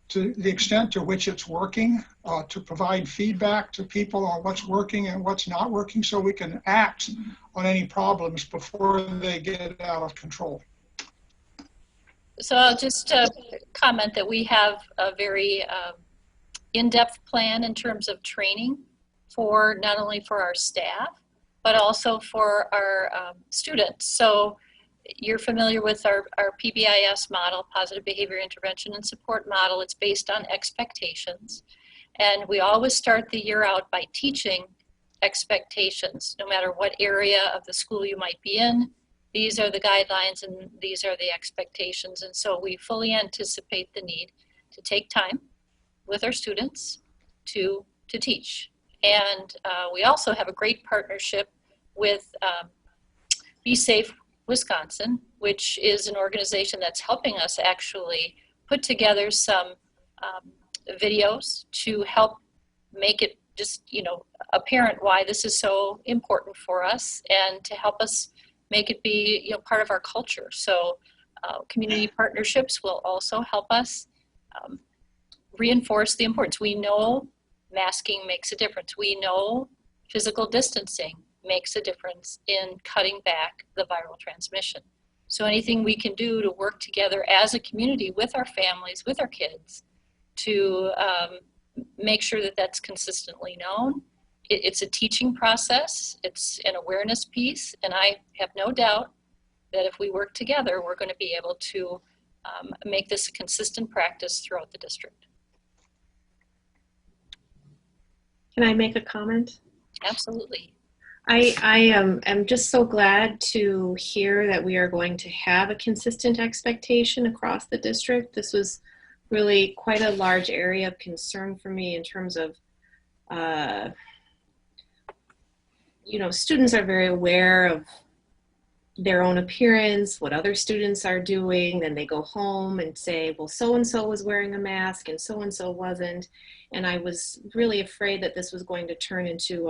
to the extent to which it's working, to provide feedback to people on what's working and what's not working, so we can act on any problems before they get out of control. So I'll just comment that we have a very in-depth plan in terms of training for not only for our staff, but also for our students. So you're familiar with our PBIS model, Positive Behavior Intervention and Support model. It's based on expectations. And we always start the year out by teaching expectations, no matter what area of the school you might be in. These are the guidelines and these are the expectations. And so we fully anticipate the need to take time with our students to teach. And we also have a great partnership with Be Safe Wisconsin, which is an organization that's helping us actually put together some videos to help make it just, apparent why this is so important for us and to help us make it be, part of our culture. So community partnerships will also help us reinforce the importance. We know masking makes a difference. We know physical distancing makes a difference in cutting back the viral transmission. So anything we can do to work together as a community with our families, with our kids, to make sure that that's consistently known. It's a teaching process, it's an awareness piece, and I have no doubt that if we work together, we're going to be able to make this a consistent practice throughout the district. Can I make a comment? Absolutely. I am just so glad to hear that we are going to have a consistent expectation across the district. This was really quite a large area of concern for me in terms of, students are very aware of their own appearance, what other students are doing. Then they go home and say, well, so-and-so was wearing a mask and so-and-so wasn't. And I was really afraid that this was going to turn into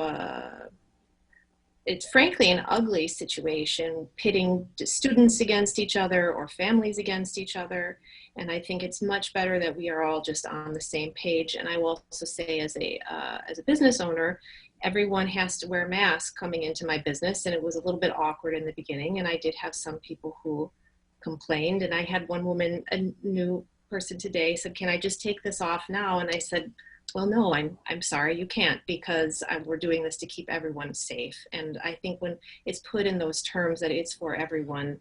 it's frankly an ugly situation, pitting students against each other or families against each other. And I think it's much better that we are all just on the same page. And I will also say as a business owner, everyone has to wear masks coming into my business. And it was a little bit awkward in the beginning. And I did have some people who complained. And I had one woman, a new person today, said, can I just take this off now? And I said, well, no, I'm sorry, you can't, because we're doing this to keep everyone safe. And I think when it's put in those terms that it's for everyone,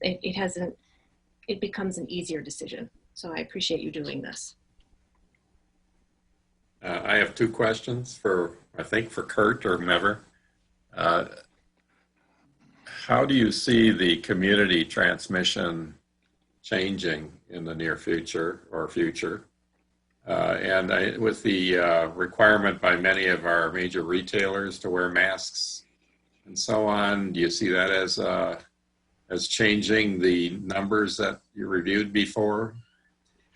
it becomes an easier decision. So I appreciate you doing this. I have two questions for Kurt or whomever. How do you see the community transmission changing in the near future or future? With the requirement by many of our major retailers to wear masks and so on, do you see that as changing the numbers that you reviewed before?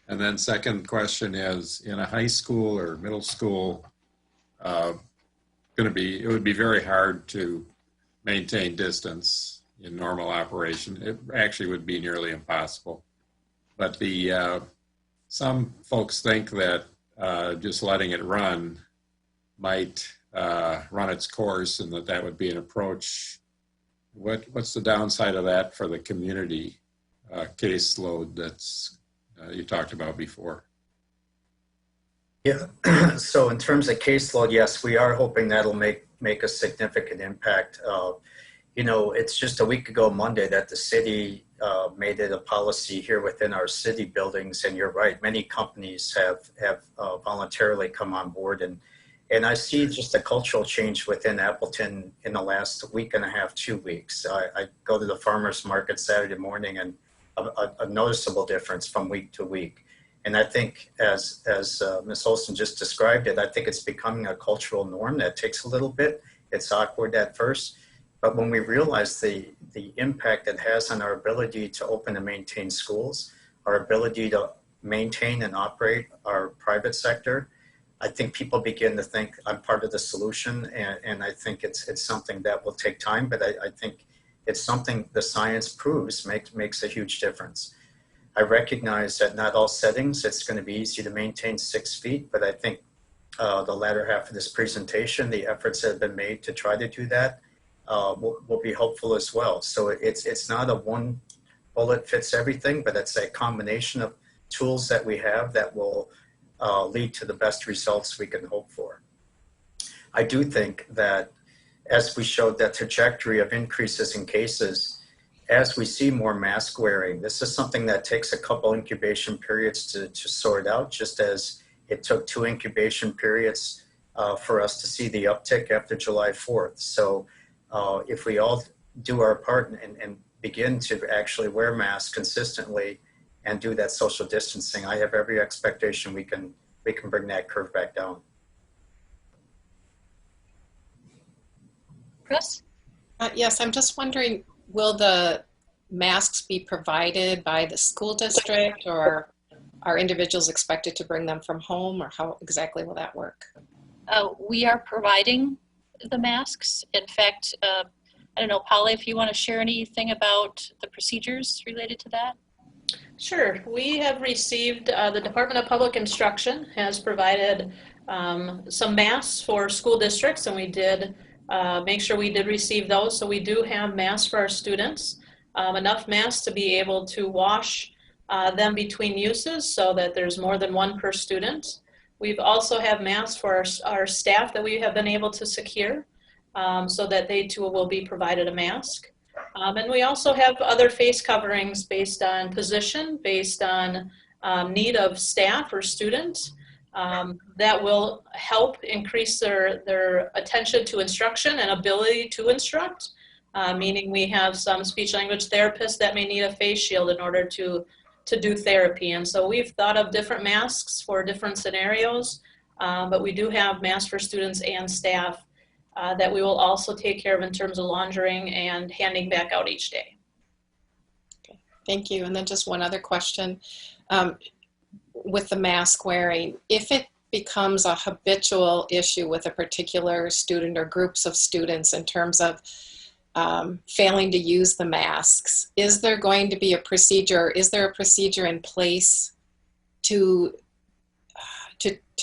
And then second question is, in a high school or middle school, it would be very hard to maintain distance in normal operation. It actually would be nearly impossible. But some folks think that just letting it run might run its course, and that would be an approach. What's the downside of that for the community caseload that's you talked about before? Yeah, so in terms of caseload, yes, we are hoping that'll make a significant impact. It's just a week ago Monday that the city made it a policy here within our city buildings, and you're right, many companies have voluntarily come on board, and I see just a cultural change within Appleton in the last week and a half, 2 weeks. I go to the farmers market Saturday morning, and a noticeable difference from week to week. And I think as Ms. Olson just described it, I think it's becoming a cultural norm that takes a little bit. It's awkward at first, but when we realize the impact it has on our ability to open and maintain schools, our ability to maintain and operate our private sector, I think people begin to think I'm part of the solution, and I think it's something that will take time, but I think it's something the science proves makes a huge difference. I recognize that not all settings, it's going to be easy to maintain 6 feet, but I think the latter half of this presentation, the efforts that have been made to try to do that will be helpful as well. So it's not a one bullet fits everything, but it's a combination of tools that we have that will lead to the best results we can hope for. I do think that as we showed that trajectory of increases in cases, as we see more mask wearing, this is something that takes a couple incubation periods to sort out, just as it took 2 incubation periods for us to see the uptick after July 4th. So if we all do our part and begin to actually wear masks consistently and do that social distancing, I have every expectation we can bring that curve back down. Chris? Yes, I'm just wondering, will the masks be provided by the school district, or are individuals expected to bring them from home, or how exactly will that work? We are providing the masks. In fact, I don't know, Paula, if you want to share anything about the procedures related to that? Sure. We have received, the Department of Public Instruction has provided some masks for school districts, and we did make sure we did receive those. So we do have masks for our students, enough masks to be able to wash them between uses so that there's more than one per student. We've also have masks for our staff that we have been able to secure so that they too will be provided a mask. And we also have other face coverings based on position, based on need of staff or students that will help increase their attention to instruction and ability to instruct, meaning we have some speech language therapists that may need a face shield in order to do therapy. And so we've thought of different masks for different scenarios, but we do have masks for students and staff that we will also take care of in terms of laundering and handing back out each day. Okay, thank you. And then just one other question. With the mask wearing, if it becomes a habitual issue with a particular student or groups of students in terms of failing to use the masks, is there going to be a procedure, is there a procedure in place to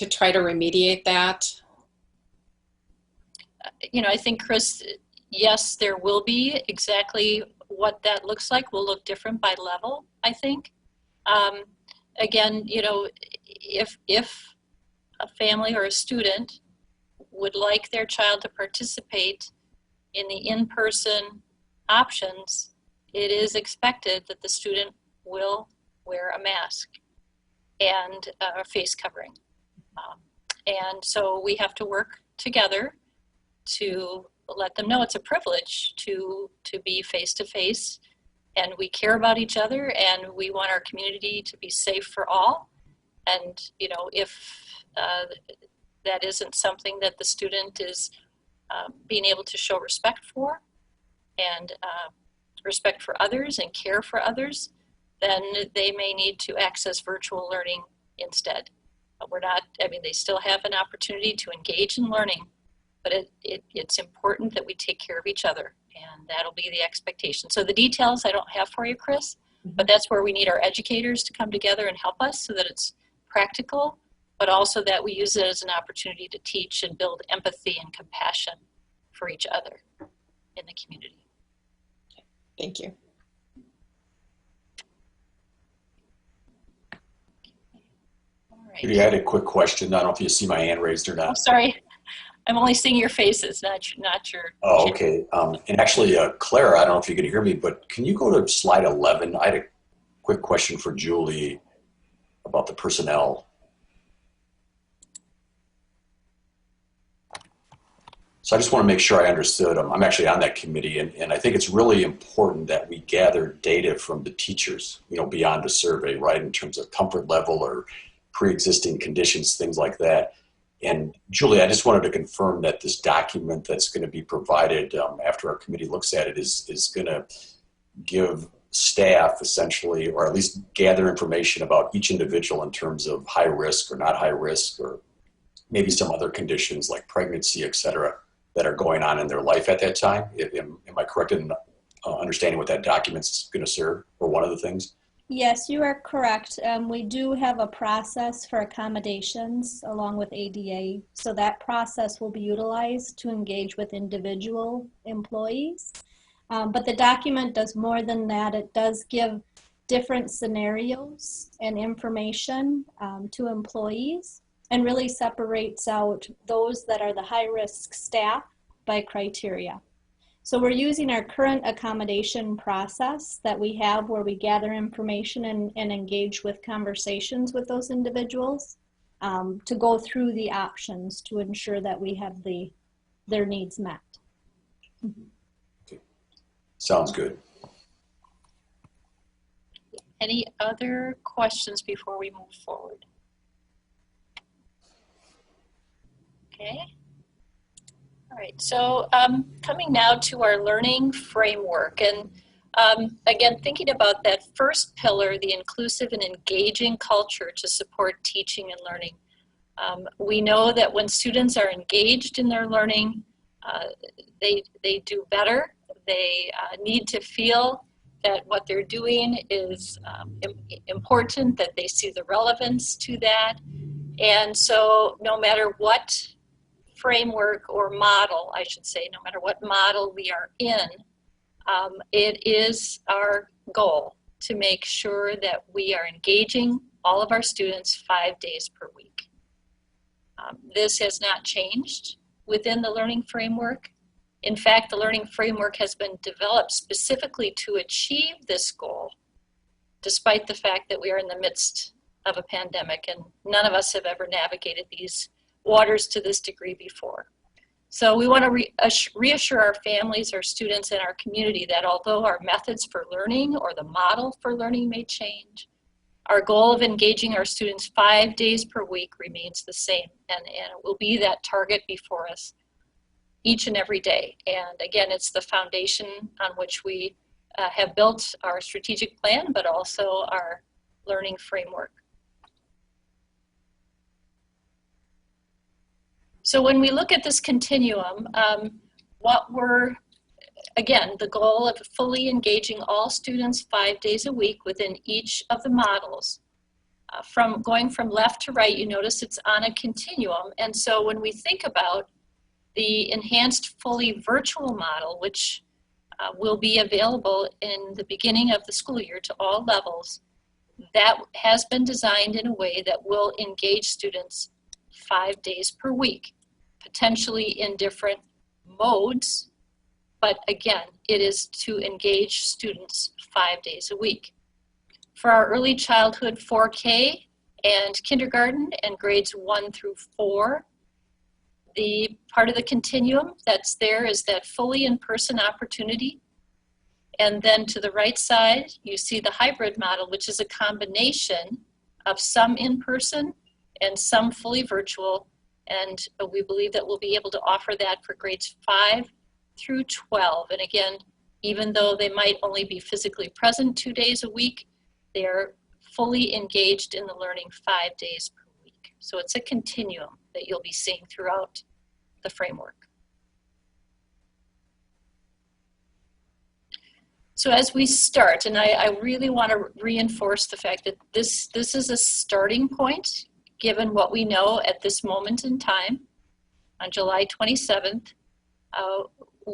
try to remediate that? I think, Chris, yes, there will be. Exactly what that looks like will look different by level, I think. Again, if a family or a student would like their child to participate in the in-person options, it is expected that the student will wear a mask and a face covering. And so we have to work together to let them know it's a privilege to be face-to-face, and we care about each other, and we want our community to be safe for all. And if that isn't something that the student is being able to show respect for, and respect for others and care for others, then they may need to access virtual learning instead. They still have an opportunity to engage in learning, but it's important that we take care of each other, and that'll be the expectation. So the details I don't have for you, Chris, But that's where we need our educators to come together and help us so that it's practical, but also that we use it as an opportunity to teach and build empathy and compassion for each other in the community. Thank you. All right. Judy, I had a quick question. I don't know if you see my hand raised or not. I'm sorry. I'm only seeing your faces, not your. Oh, okay. And actually, Clara, I don't know if you could hear me, but can you go to slide 11? I had a quick question for Julie about the personnel. So I just want to make sure I understood. I'm actually on that committee, and I think it's really important that we gather data from the teachers, you know, beyond a survey, right, in terms of comfort level or pre-existing conditions, things like that. And Julie, I just wanted to confirm that this document that's going to be provided after our committee looks at it is going to give staff essentially, or at least gather information about each individual in terms of high risk or not high risk, or maybe some other conditions like pregnancy, et cetera, that are going on in their life at that time. Am I correct in understanding what that document's going to serve, or one of the things? Yes, you are correct. We do have a process for accommodations along with ADA. So that process will be utilized to engage with individual employees. But the document does more than that. It does give different scenarios and information to employees, and really separates out those that are the high-risk staff by criteria. So we're using our current accommodation process that we have, where we gather information and engage with conversations with those individuals to go through the options to ensure that we have their needs met. Okay. Sounds good. Any other questions before we move forward? Okay. All right, so coming now to our learning framework, and again, thinking about that first pillar, the inclusive and engaging culture to support teaching and learning. We know that when students are engaged in their learning, they do better. They need to feel that what they're doing is important, that they see the relevance to that. And so no matter what framework or model, I should say, no matter what model we are in, it is our goal to make sure that we are engaging all of our students 5 days per week. This has not changed within the learning framework. In fact, the learning framework has been developed specifically to achieve this goal, despite the fact that we are in the midst of a pandemic, and none of us have ever navigated these waters to this degree before. So we want to reassure our families, our students, and our community that although our methods for learning or the model for learning may change, our goal of engaging our students 5 days per week remains the same, and it will be that target before us each and every day. And again, it's the foundation on which we have built our strategic plan, but also our learning framework. So when we look at this continuum, again, the goal of fully engaging all students 5 days a week within each of the models. Going from left to right, you notice it's on a continuum. And so when we think about the enhanced fully virtual model, which will be available in the beginning of the school year to all levels, that has been designed in a way that will engage students 5 days per week, potentially in different modes, but again, it is to engage students 5 days a week. For our early childhood 4K and kindergarten and grades 1 through 4, the part of the continuum that's there is that fully in-person opportunity. And then to the right side, you see the hybrid model, which is a combination of some in-person and some fully virtual. And we believe that we'll be able to offer that for grades 5 through 12. And again, even though they might only be physically present 2 days a week, they're fully engaged in the learning 5 days per week. So it's a continuum that you'll be seeing throughout the framework. So as we start, and I really want to reinforce the fact that this is a starting point, given what we know at this moment in time, on July 27th,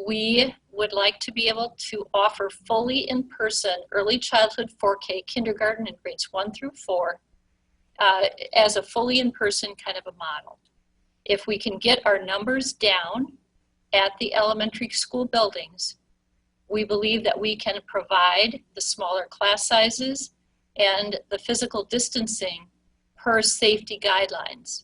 we would like to be able to offer fully in-person early childhood 4K kindergarten in grades 1 through 4 as a fully in-person kind of a model. If we can get our numbers down at the elementary school buildings, we believe that we can provide the smaller class sizes and the physical distancing per safety guidelines.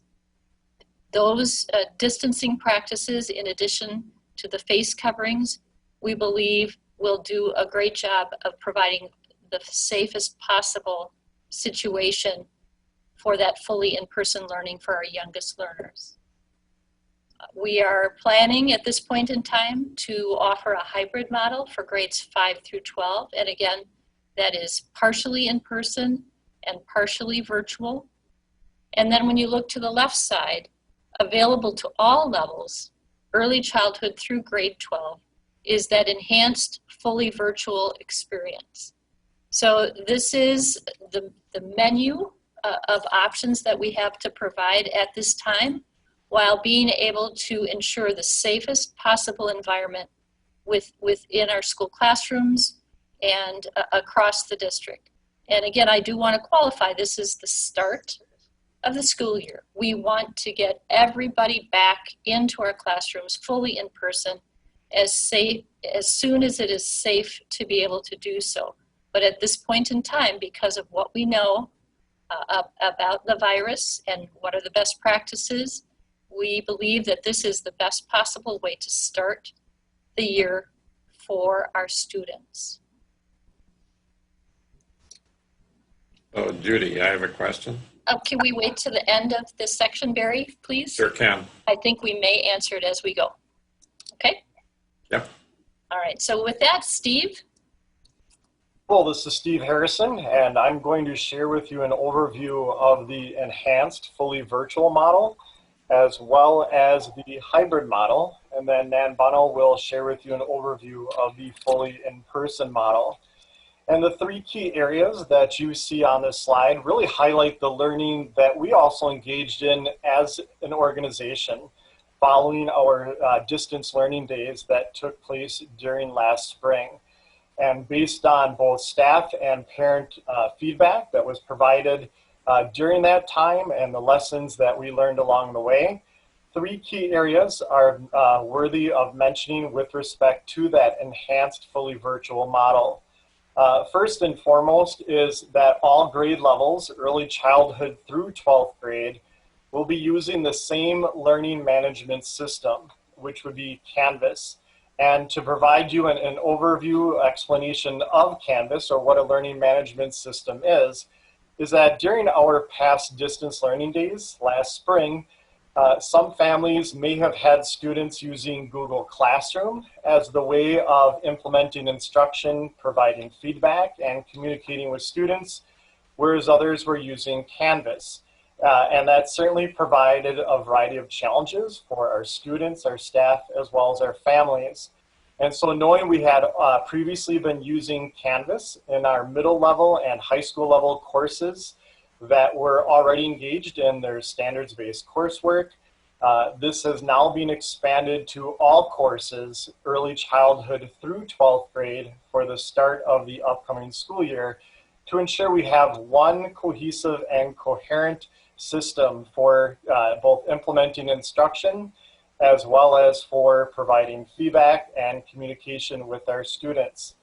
Those distancing practices, in addition to the face coverings, we believe will do a great job of providing the safest possible situation for that fully in-person learning for our youngest learners. We are planning at this point in time to offer a hybrid model for grades 5 through 12. And again, that is partially in person and partially virtual. And then when you look to the left side, available to all levels, early childhood through grade 12, is that enhanced fully virtual experience. So this is the menu of options that we have to provide at this time, while being able to ensure the safest possible environment within our school classrooms and across the district. And again, I do want to qualify, this is the start of the school year. We want to get everybody back into our classrooms fully in person as soon as it is safe to be able to do so. But at this point in time, because of what we know about the virus and what are the best practices, we believe that this is the best possible way to start the year for our students. Oh, Judy, I have a question. Can we wait to the end of this section, Barry, please? Sure can. I think we may answer it as we go. Okay? Yep. All right, so with that, Steve. Well, this is Steve Harrison, and I'm going to share with you an overview of the enhanced fully virtual model, as well as the hybrid model. And then Nan Bono will share with you an overview of the fully in-person model. And the three key areas that you see on this slide really highlight the learning that we also engaged in as an organization following our distance learning days that took place during last spring. And based on both staff and parent feedback that was provided during that time and the lessons that we learned along the way, three key areas are worthy of mentioning with respect to that enhanced fully virtual model. First and foremost is that all grade levels, early childhood through 12th grade, will be using the same learning management system, which would be Canvas. And to provide you an overview explanation of Canvas, or what a learning management system is that during our past distance learning days last spring, some families may have had students using Google Classroom as the way of implementing instruction, providing feedback, and communicating with students, whereas others were using Canvas. And that certainly provided a variety of challenges for our students, our staff, as well as our families. And so knowing we had previously been using Canvas in our middle level and high school level courses that were already engaged in their standards-based coursework, this has now been expanded to all courses, early childhood through 12th grade, for the start of the upcoming school year, to ensure we have one cohesive and coherent system for both implementing instruction as well as for providing feedback and communication with our students.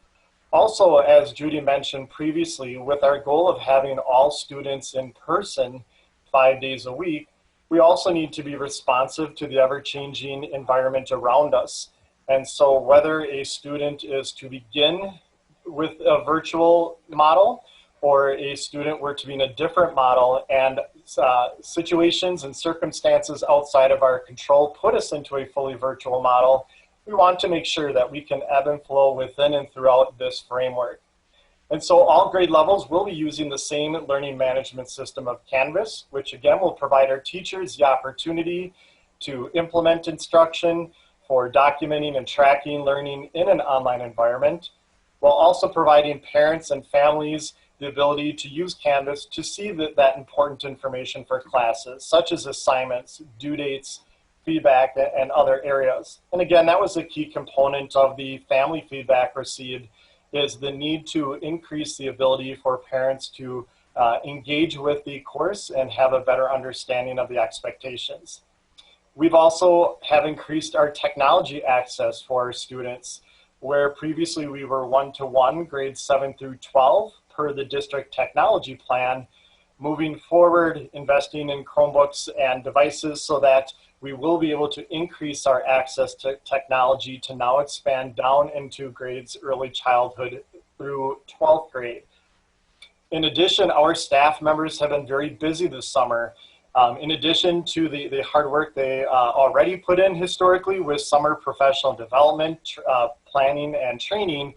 Also, as Judy mentioned previously, with our goal of having all students in person 5 days a week, we also need to be responsive to the ever-changing environment around us. And so whether a student is to begin with a virtual model or a student were to be in a different model and situations and circumstances outside of our control put us into a fully virtual model, we want to make sure that we can ebb and flow within and throughout this framework. And so all grade levels will be using the same learning management system of Canvas, which again will provide our teachers the opportunity to implement instruction for documenting and tracking learning in an online environment, while also providing parents and families the ability to use Canvas to see that important information for classes, such as assignments, due dates, feedback, and other areas. And again, that was a key component of the family feedback received, is the need to increase the ability for parents to engage with the course and have a better understanding of the expectations. We've also have increased our technology access for our students, where previously we were 1-to-1 grades 7 through 12 per the district technology plan. Moving forward, investing in Chromebooks and devices so that we will be able to increase our access to technology to now expand down into grades early childhood through 12th grade. In addition, our staff members have been very busy this summer. In addition to the hard work they already put in historically with summer professional development, planning, and training,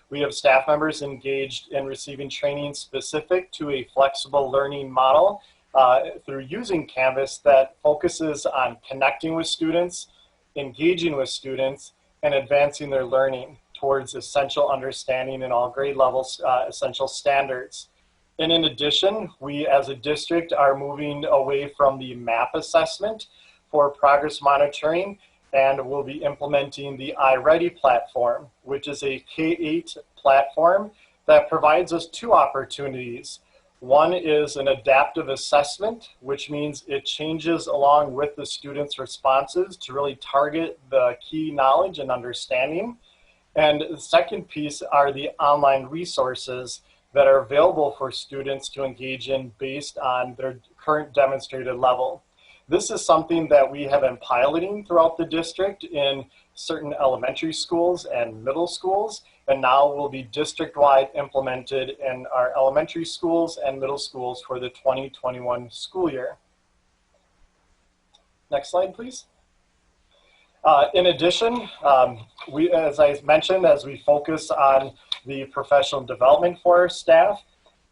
we have staff members engaged in receiving training specific to a flexible learning model through using Canvas that focuses on connecting with students, engaging with students, and advancing their learning towards essential understanding in all grade levels, essential standards. And in addition, we as a district are moving away from the MAP assessment for progress monitoring, and we'll be implementing the iReady platform, which is a K-8 platform that provides us two opportunities. One is an adaptive assessment, which means it changes along with the students' responses to really target the key knowledge and understanding. And the second piece are the online resources that are available for students to engage in based on their current demonstrated level. This is something that we have been piloting throughout the district in certain elementary schools and middle schools, and now will be district-wide implemented in our elementary schools and middle schools for the 2021 school year. Next slide, please. In addition, as I mentioned, as we focus on the professional development for our staff,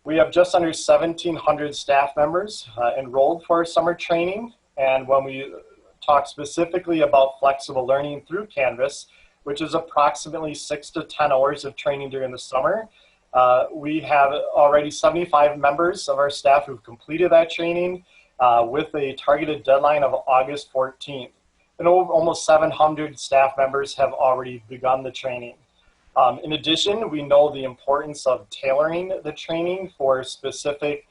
we have just under 1,700 staff members enrolled for summer training. And when we talk specifically about flexible learning through Canvas, which is approximately 6 to 10 hours of training during the summer, we have already 75 members of our staff who've completed that training with a targeted deadline of August 14th. And almost 700 staff members have already begun the training. In addition, we know the importance of tailoring the training for specific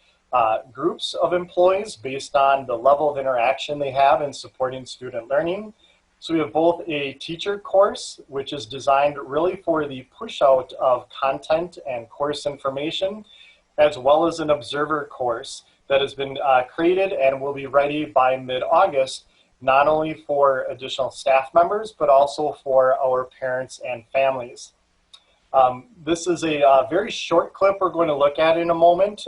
groups of employees based on the level of interaction they have in supporting student learning. So we have both a teacher course, which is designed really for the push out of content and course information, as well as an observer course that has been created and will be ready by mid-August, not only for additional staff members, but also for our parents and families. This is a very short clip we're going to look at in a moment.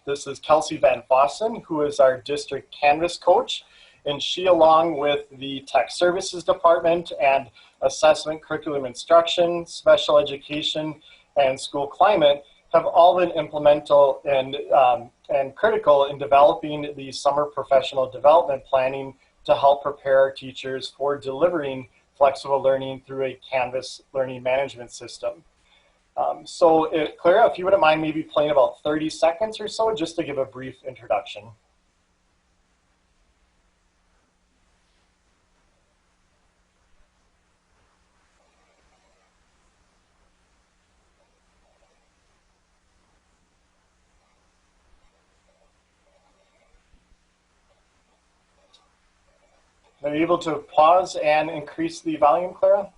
This is Kelsey Van Fossen, who is our district Canvas coach, and she, along with the tech services department and assessment, curriculum instruction, special education, and school climate, have all been implemental and critical in developing the summer professional development planning to help prepare our teachers for delivering flexible learning through a Canvas learning management system. Clara, if you wouldn't mind maybe playing about 30 seconds or so, just to give a brief introduction. Are you able to pause and increase the volume, Clara?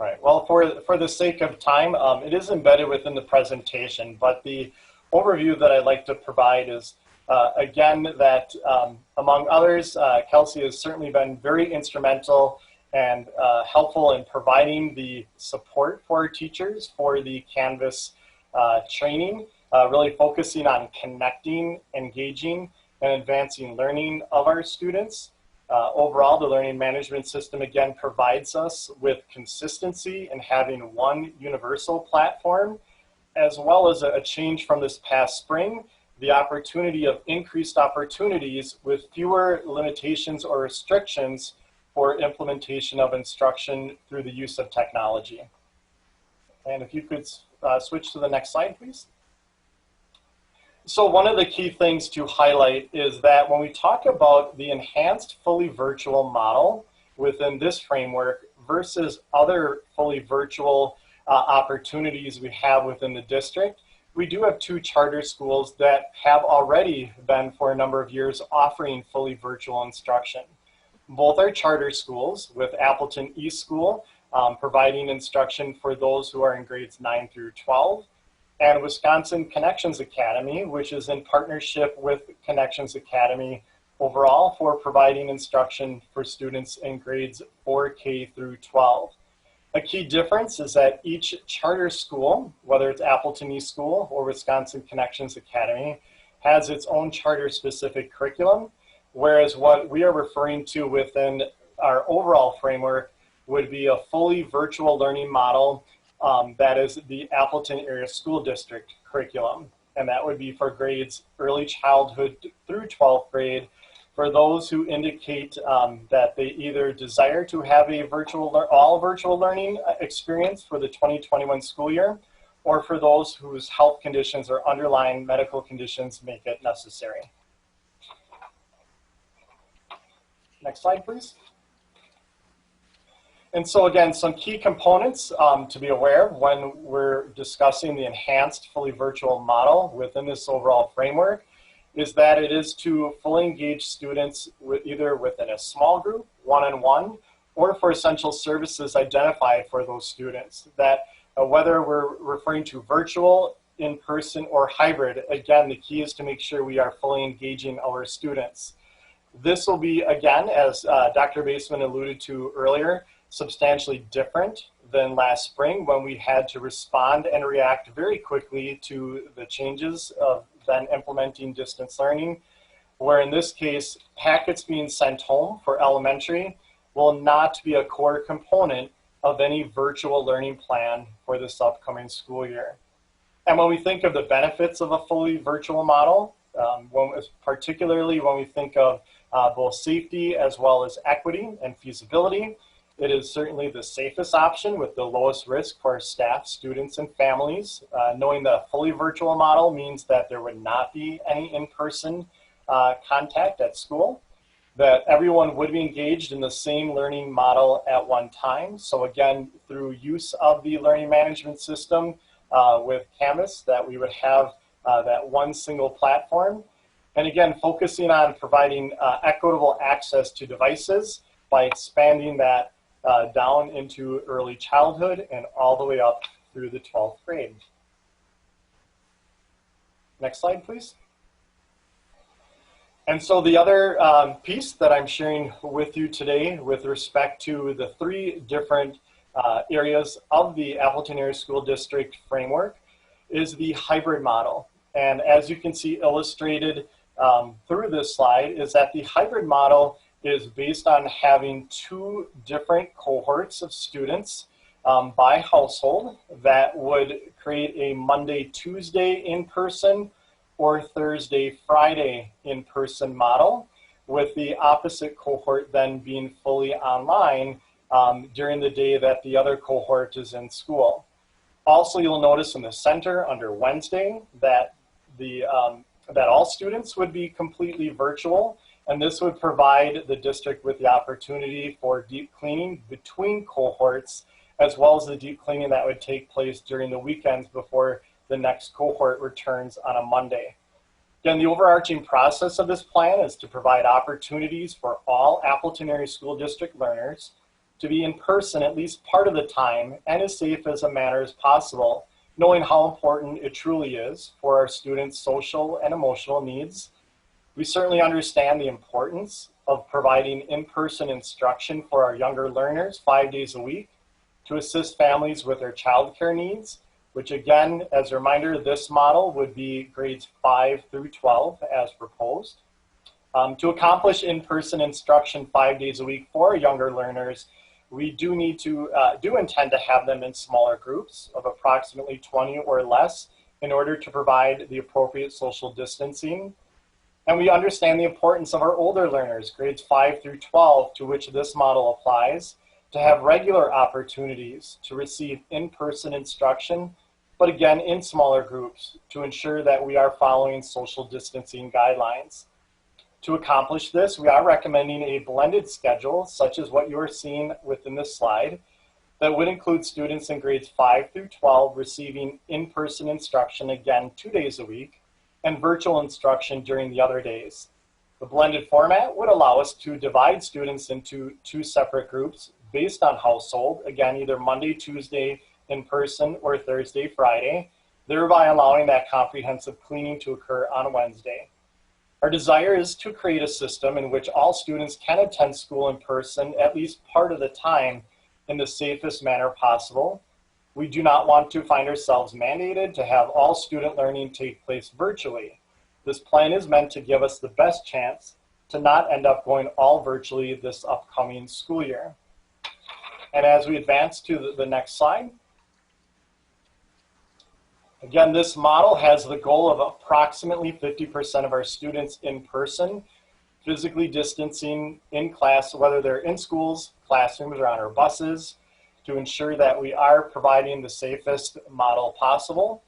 All right, well, for the sake of time, it is embedded within the presentation, but the overview that I'd like to provide is, again, that among others, Kelsey has certainly been very instrumental and helpful in providing the support for our teachers for the Canvas training, really focusing on connecting, engaging, and advancing learning of our students. Overall, the learning management system again provides us with consistency in having one universal platform, as well as a change from this past spring, the opportunity of increased opportunities with fewer limitations or restrictions for implementation of instruction through the use of technology. And if you could switch to the next slide, please. So one of the key things to highlight is that when we talk about the enhanced fully virtual model within this framework versus other fully virtual opportunities we have within the district, we do have two charter schools that have already been for a number of years offering fully virtual instruction. Both are charter schools, with Appleton East School providing instruction for those who are in grades 9 through 12, and Wisconsin Connections Academy, which is in partnership with Connections Academy overall for providing instruction for students in grades 4K through 12. A key difference is that each charter school, whether it's Appleton East School or Wisconsin Connections Academy, has its own charter-specific curriculum, whereas what we are referring to within our overall framework would be a fully virtual learning model that is the Appleton Area School District curriculum. And that would be for grades early childhood through 12th grade, for those who indicate that they either desire to have a all virtual learning experience for the 2021 school year, or for those whose health conditions or underlying medical conditions make it necessary. Next slide, please. And so again, some key components to be aware of when we're discussing the enhanced fully virtual model within this overall framework is that it is to fully engage students either within a small group, one-on-one, or for essential services identified for those students. That whether we're referring to virtual, in-person, or hybrid, again, the key is to make sure we are fully engaging our students. This will be, again, as Dr. Baseman alluded to earlier, substantially different than last spring when we had to respond and react very quickly to the changes of then implementing distance learning, where in this case, packets being sent home for elementary will not be a core component of any virtual learning plan for this upcoming school year. And when we think of the benefits of a fully virtual model, particularly when we think of both safety as well as equity and feasibility, it is certainly the safest option with the lowest risk for our staff, students, and families. Knowing the fully virtual model means that there would not be any in-person contact at school, that everyone would be engaged in the same learning model at one time. So again, through use of the learning management system with Canvas, that we would have that one single platform. And again, focusing on providing equitable access to devices by expanding that down into early childhood and all the way up through the 12th grade. Next slide, please. And so the other piece that I'm sharing with you today with respect to the three different areas of the Appleton Area School District framework is the hybrid model. And as you can see illustrated through this slide is that the hybrid model is based on having two different cohorts of students by household that would create a Monday, Tuesday in-person or Thursday, Friday in-person model, with the opposite cohort then being fully online during the day that the other cohort is in school. Also, you'll notice in the center under Wednesday that that all students would be completely virtual. And this would provide the district with the opportunity for deep cleaning between cohorts, as well as the deep cleaning that would take place during the weekends before the next cohort returns on a Monday. Again, the overarching process of this plan is to provide opportunities for all Appleton Area School District learners to be in person at least part of the time and as safe as a manner as possible, knowing how important it truly is for our students' social and emotional needs. We certainly understand the importance of providing in-person instruction for our younger learners 5 days a week to assist families with their childcare needs, which again, as a reminder, this model would be grades 5 through 12 as proposed. To accomplish in-person instruction 5 days a week for younger learners, we do intend to have them in smaller groups of approximately 20 or less in order to provide the appropriate social distancing. And we understand the importance of our older learners, grades 5 through 12, to which this model applies, to have regular opportunities to receive in-person instruction, but again, in smaller groups to ensure that we are following social distancing guidelines. To accomplish this, we are recommending a blended schedule, such as what you are seeing within this slide, that would include students in grades 5 through 12 receiving in-person instruction, again, 2 days a week, and virtual instruction during the other days. The blended format would allow us to divide students into 2 separate groups based on household, again, either Monday, Tuesday in person, or Thursday, Friday, thereby allowing that comprehensive cleaning to occur on Wednesday. Our desire is to create a system in which all students can attend school in person at least part of the time in the safest manner possible. We do not want to find ourselves mandated to have all student learning take place virtually. This plan is meant to give us the best chance to not end up going all virtually this upcoming school year. And as we advance to the next slide, again, this model has the goal of approximately 50% of our students in person, physically distancing in class, whether they're in schools, classrooms, or on our buses, to ensure that we are providing the safest model possible.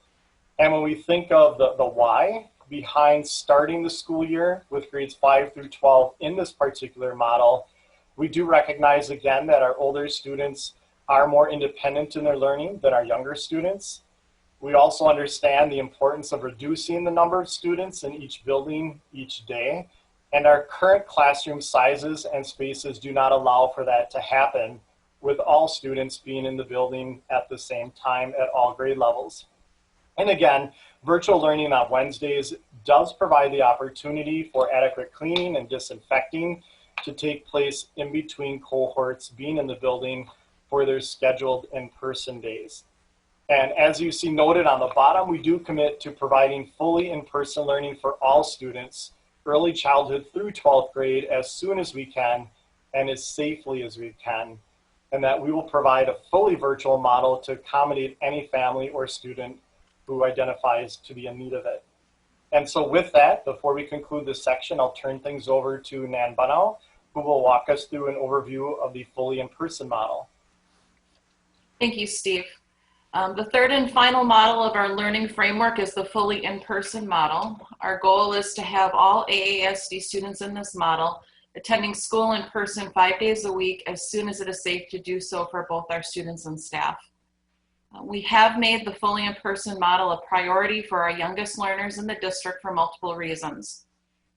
And when we think of the why behind starting the school year with grades 5 through 12 in this particular model, we do recognize again that our older students are more independent in their learning than our younger students. We also understand the importance of reducing the number of students in each building each day, and our current classroom sizes and spaces do not allow for that to happen with all students being in the building at the same time at all grade levels. And again, virtual learning on Wednesdays does provide the opportunity for adequate cleaning and disinfecting to take place in between cohorts being in the building for their scheduled in-person days. And as you see noted on the bottom, we do commit to providing fully in-person learning for all students, early childhood through 12th grade, as soon as we can and as safely as we can, and that we will provide a fully virtual model to accommodate any family or student who identifies to be in need of it. And so with that, before we conclude this section, I'll turn things over to Nan Bunau, who will walk us through an overview of the fully in-person model. Thank you, Steve. The third and final model of our learning framework is the fully in-person model. Our goal is to have all AASD students in this model attending school in person 5 days a week as soon as it is safe to do so for both our students and staff. We have made the fully in-person model a priority for our youngest learners in the district for multiple reasons.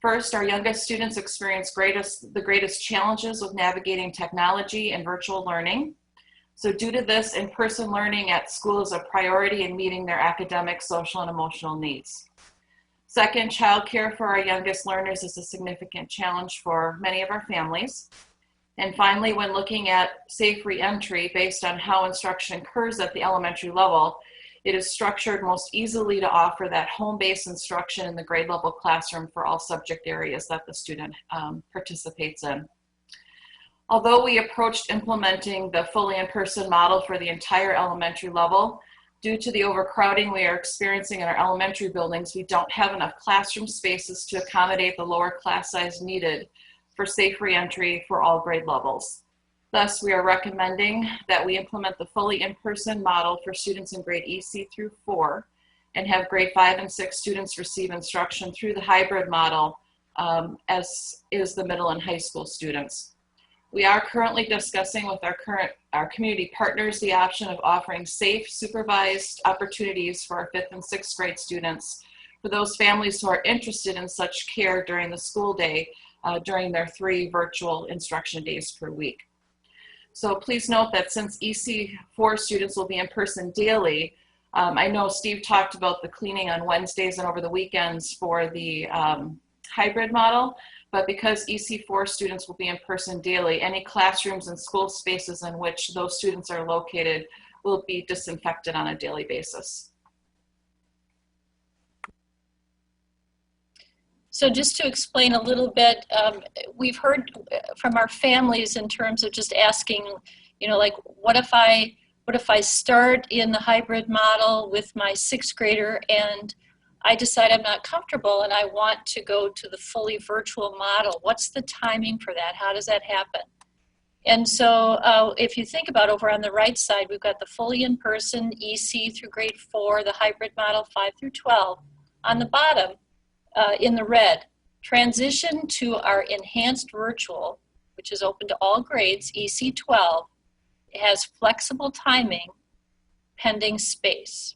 First, our youngest students experience the greatest challenges with navigating technology and virtual learning. So due to this, in-person learning at school is a priority in meeting their academic, social, and emotional needs. Second, childcare for our youngest learners is a significant challenge for many of our families. And finally, when looking at safe reentry based on how instruction occurs at the elementary level, it is structured most easily to offer that home-based instruction in the grade level classroom for all subject areas that the student participates in. Although we approached implementing the fully in-person model for the entire elementary level, due to the overcrowding we are experiencing in our elementary buildings, we don't have enough classroom spaces to accommodate the lower class size needed for safe reentry for all grade levels. Thus, we are recommending that we implement the fully in-person model for students in grade EC through 4 and have grade 5 and 6 students receive instruction through the hybrid model as is the middle and high school students. We are currently discussing with our community partners the option of offering safe, supervised opportunities for our 5th and 6th grade students for those families who are interested in such care during the school day during their 3 virtual instruction days per week. So please note that since EC4 students will be in person daily, I know Steve talked about the cleaning on Wednesdays and over the weekends for the hybrid model, but because EC4 students will be in person daily, any classrooms and school spaces in which those students are located will be disinfected on a daily basis. So just to explain a little bit, we've heard from our families in terms of just asking, you know, like, what if I start in the hybrid model with my 6th grader and I decide I'm not comfortable and I want to go to the fully virtual model? What's the timing for that? How does that happen? And so if you think about over on the right side, we've got the fully in-person EC through grade 4, the hybrid model 5 through 12. On the bottom, in the red, transition to our enhanced virtual, which is open to all grades, EC 12, has flexible timing pending space.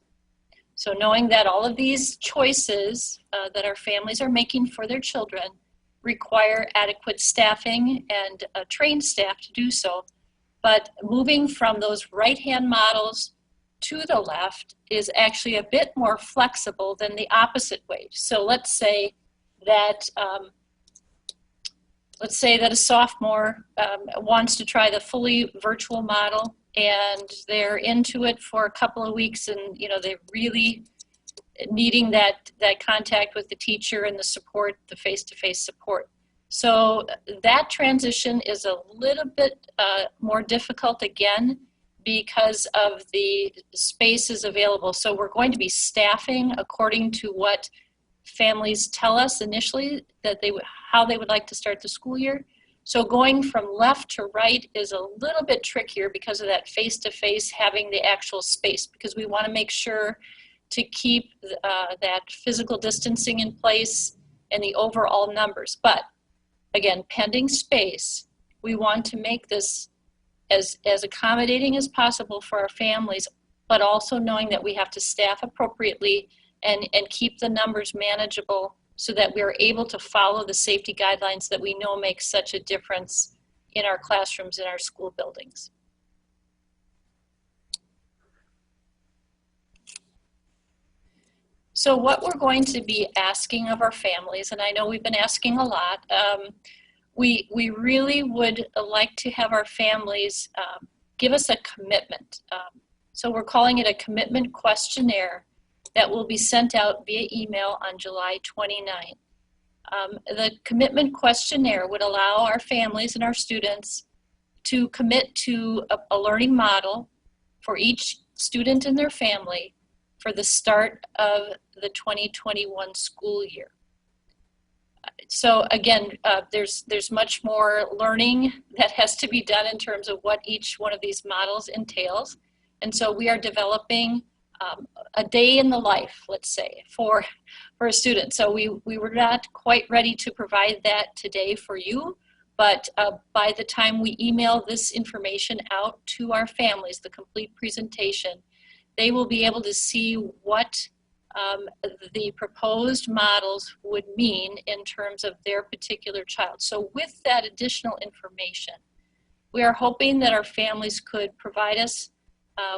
So knowing that all of these choices that our families are making for their children require adequate staffing and trained staff to do so. But moving from those right-hand models to the left is actually a bit more flexible than the opposite way. So let's say that a sophomore wants to try the fully virtual model, and they're into it for a couple of weeks, and you know, they're really needing that contact with the teacher and the support, the face-to-face support. So that transition is a little bit more difficult again because of the spaces available. So we're going to be staffing according to what families tell us initially that how they would like to start the school year. So going from left to right is a little bit trickier because of that face-to-face having the actual space, because we want to make sure to keep that physical distancing in place and the overall numbers. But again, pending space, we want to make this as accommodating as possible for our families, but also knowing that we have to staff appropriately and keep the numbers manageable so that we are able to follow the safety guidelines that we know make such a difference in our classrooms, in our school buildings. So what we're going to be asking of our families, and I know we've been asking a lot, we really would like to have our families give us a commitment. So we're calling it a commitment questionnaire that will be sent out via email on July 29th. The commitment questionnaire would allow our families and our students to commit to a learning model for each student and their family for the start of the 2021 school year. So again, there's much more learning that has to be done in terms of what each one of these models entails. And so we are developing a day in the life, let's say, for a student. So we were not quite ready to provide that today for you, but by the time we email this information out to our families, the complete presentation, they will be able to see what the proposed models would mean in terms of their particular child. So with that additional information, we are hoping that our families could provide us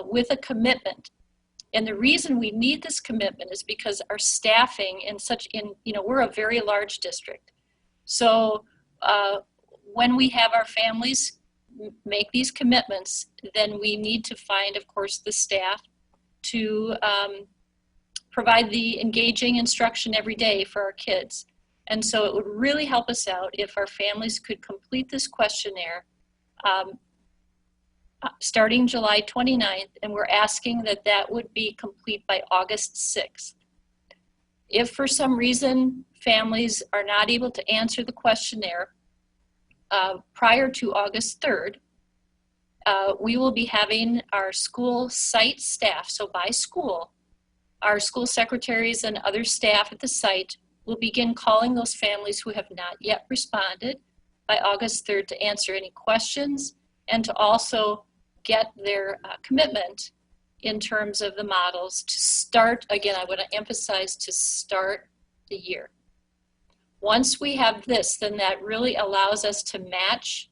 with a commitment. And the reason we need this commitment is because our staffing we're a very large district. So when we have our families make these commitments, then we need to find, of course, the staff to provide the engaging instruction every day for our kids. And so it would really help us out if our families could complete this questionnaire starting July 29th, and we're asking that would be complete by August 6th. If for some reason families are not able to answer the questionnaire prior to August 3rd, we will be having our school site staff, so by school, our school secretaries and other staff at the site will begin calling those families who have not yet responded by August 3rd to answer any questions and to also get their commitment in terms of the models to start, again, I want to emphasize, to start the year. Once we have this, then that really allows us to match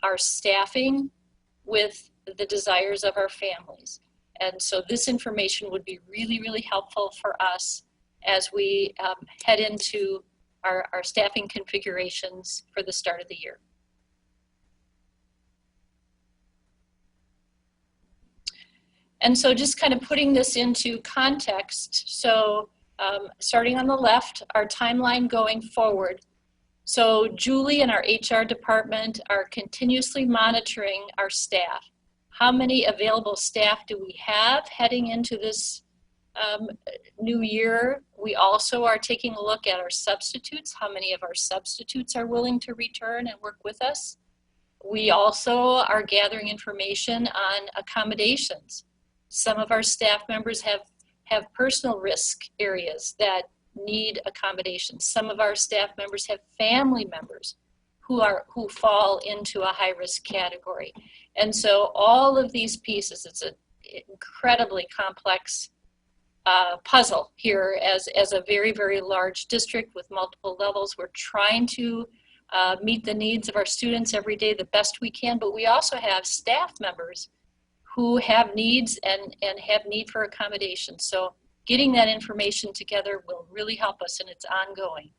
our staffing with the desires of our families. And so this information would be really, really helpful for us as we head into our staffing configurations for the start of the year. And so just kind of putting this into context, so Starting on the left, our timeline going forward. So Julie and our HR department are continuously monitoring our staff. How many available staff do we have heading into this new year? We also are taking a look at our substitutes. How many of our substitutes are willing to return and work with us? We also are gathering information on accommodations. Some of our staff members have personal risk areas that need accommodations. Some of our staff members have family members who fall into a high risk category. And so all of these pieces, it's an incredibly complex puzzle here as a very, very large district with multiple levels. We're trying to meet the needs of our students every day the best we can, but we also have staff members who have needs and have need for accommodation. So getting that information together will really help us, and it's ongoing.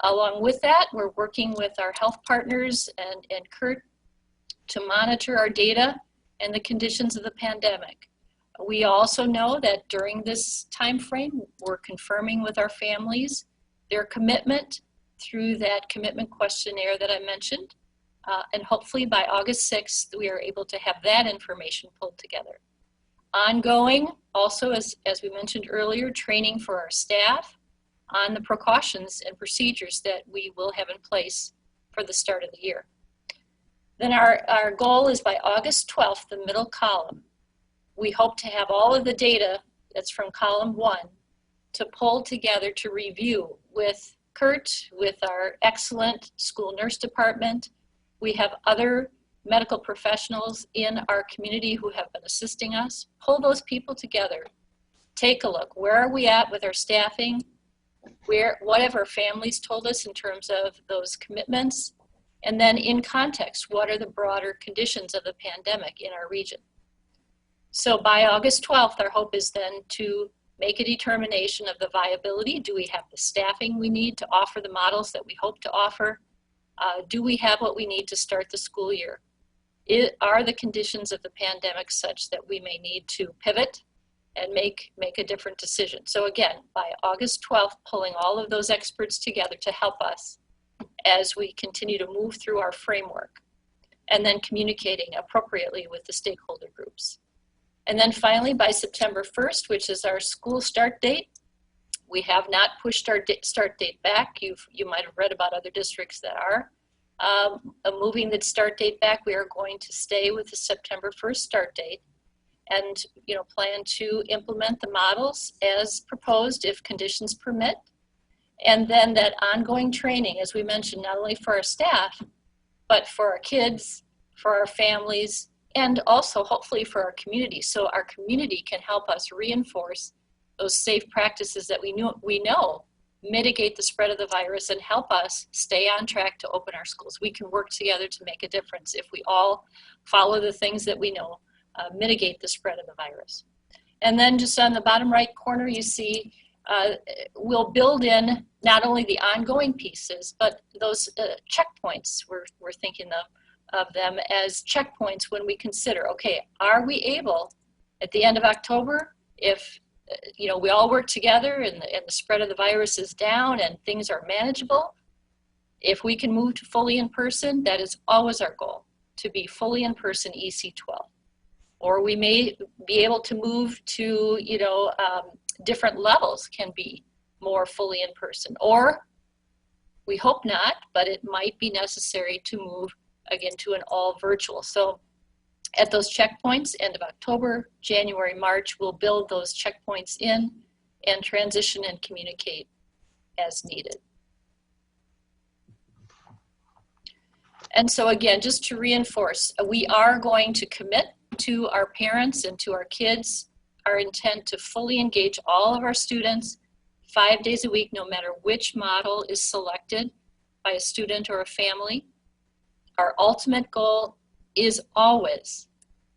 Along with that, we're working with our health partners and Kurt to monitor our data and the conditions of the pandemic. We also know that during this time frame, we're confirming with our families their commitment through that commitment questionnaire that I mentioned. And hopefully by August 6th, we are able to have that information pulled together. Ongoing, also, as we mentioned earlier, training for our staff on the precautions and procedures that we will have in place for the start of the year. Then our goal is by August 12th, the middle column, we hope to have all of the data that's from column 1 to pull together to review with Kurt, with our excellent school nurse department. We have other medical professionals in our community who have been assisting us. Pull those people together. Take a look. Where are we at with our staffing? What have our families told us in terms of those commitments? And then in context, what are the broader conditions of the pandemic in our region? So by August 12th, our hope is then to make a determination of the viability. Do we have the staffing we need to offer the models that we hope to offer? Do we have what we need to start the school year? Are the conditions of the pandemic such that we may need to pivot and make a different decision? So again, by August 12th, pulling all of those experts together to help us as we continue to move through our framework, and then communicating appropriately with the stakeholder groups. And then finally, by September 1st, which is our school start date, we have not pushed our start date back. You might have read about other districts that are moving the start date back. We are going to stay with the September 1st start date, and plan to implement the models as proposed if conditions permit. And then that ongoing training, as we mentioned, not only for our staff, but for our kids, for our families, and also hopefully for our community. So our community can help us reinforce those safe practices that we know mitigate the spread of the virus and help us stay on track to open our schools. We can work together to make a difference if we all follow the things that we know mitigate the spread of the virus. And then just on the bottom right corner, you see we'll build in not only the ongoing pieces, but those checkpoints. We're thinking of them as checkpoints when we consider, okay, are we able at the end of October, if we all work together and the spread of the virus is down and things are manageable, if we can move to fully in person, that is always our goal, to be fully in person EC12. Or we may be able to move to, different levels can be more fully in person. Or we hope not, but it might be necessary to move again to an all virtual. So at those checkpoints, end of October, January, March, we'll build those checkpoints in and transition and communicate as needed. And so again, just to reinforce, we are going to commit to our parents and to our kids our intent to fully engage all of our students 5 days a week, no matter which model is selected by a student or a family. Our ultimate goal is always,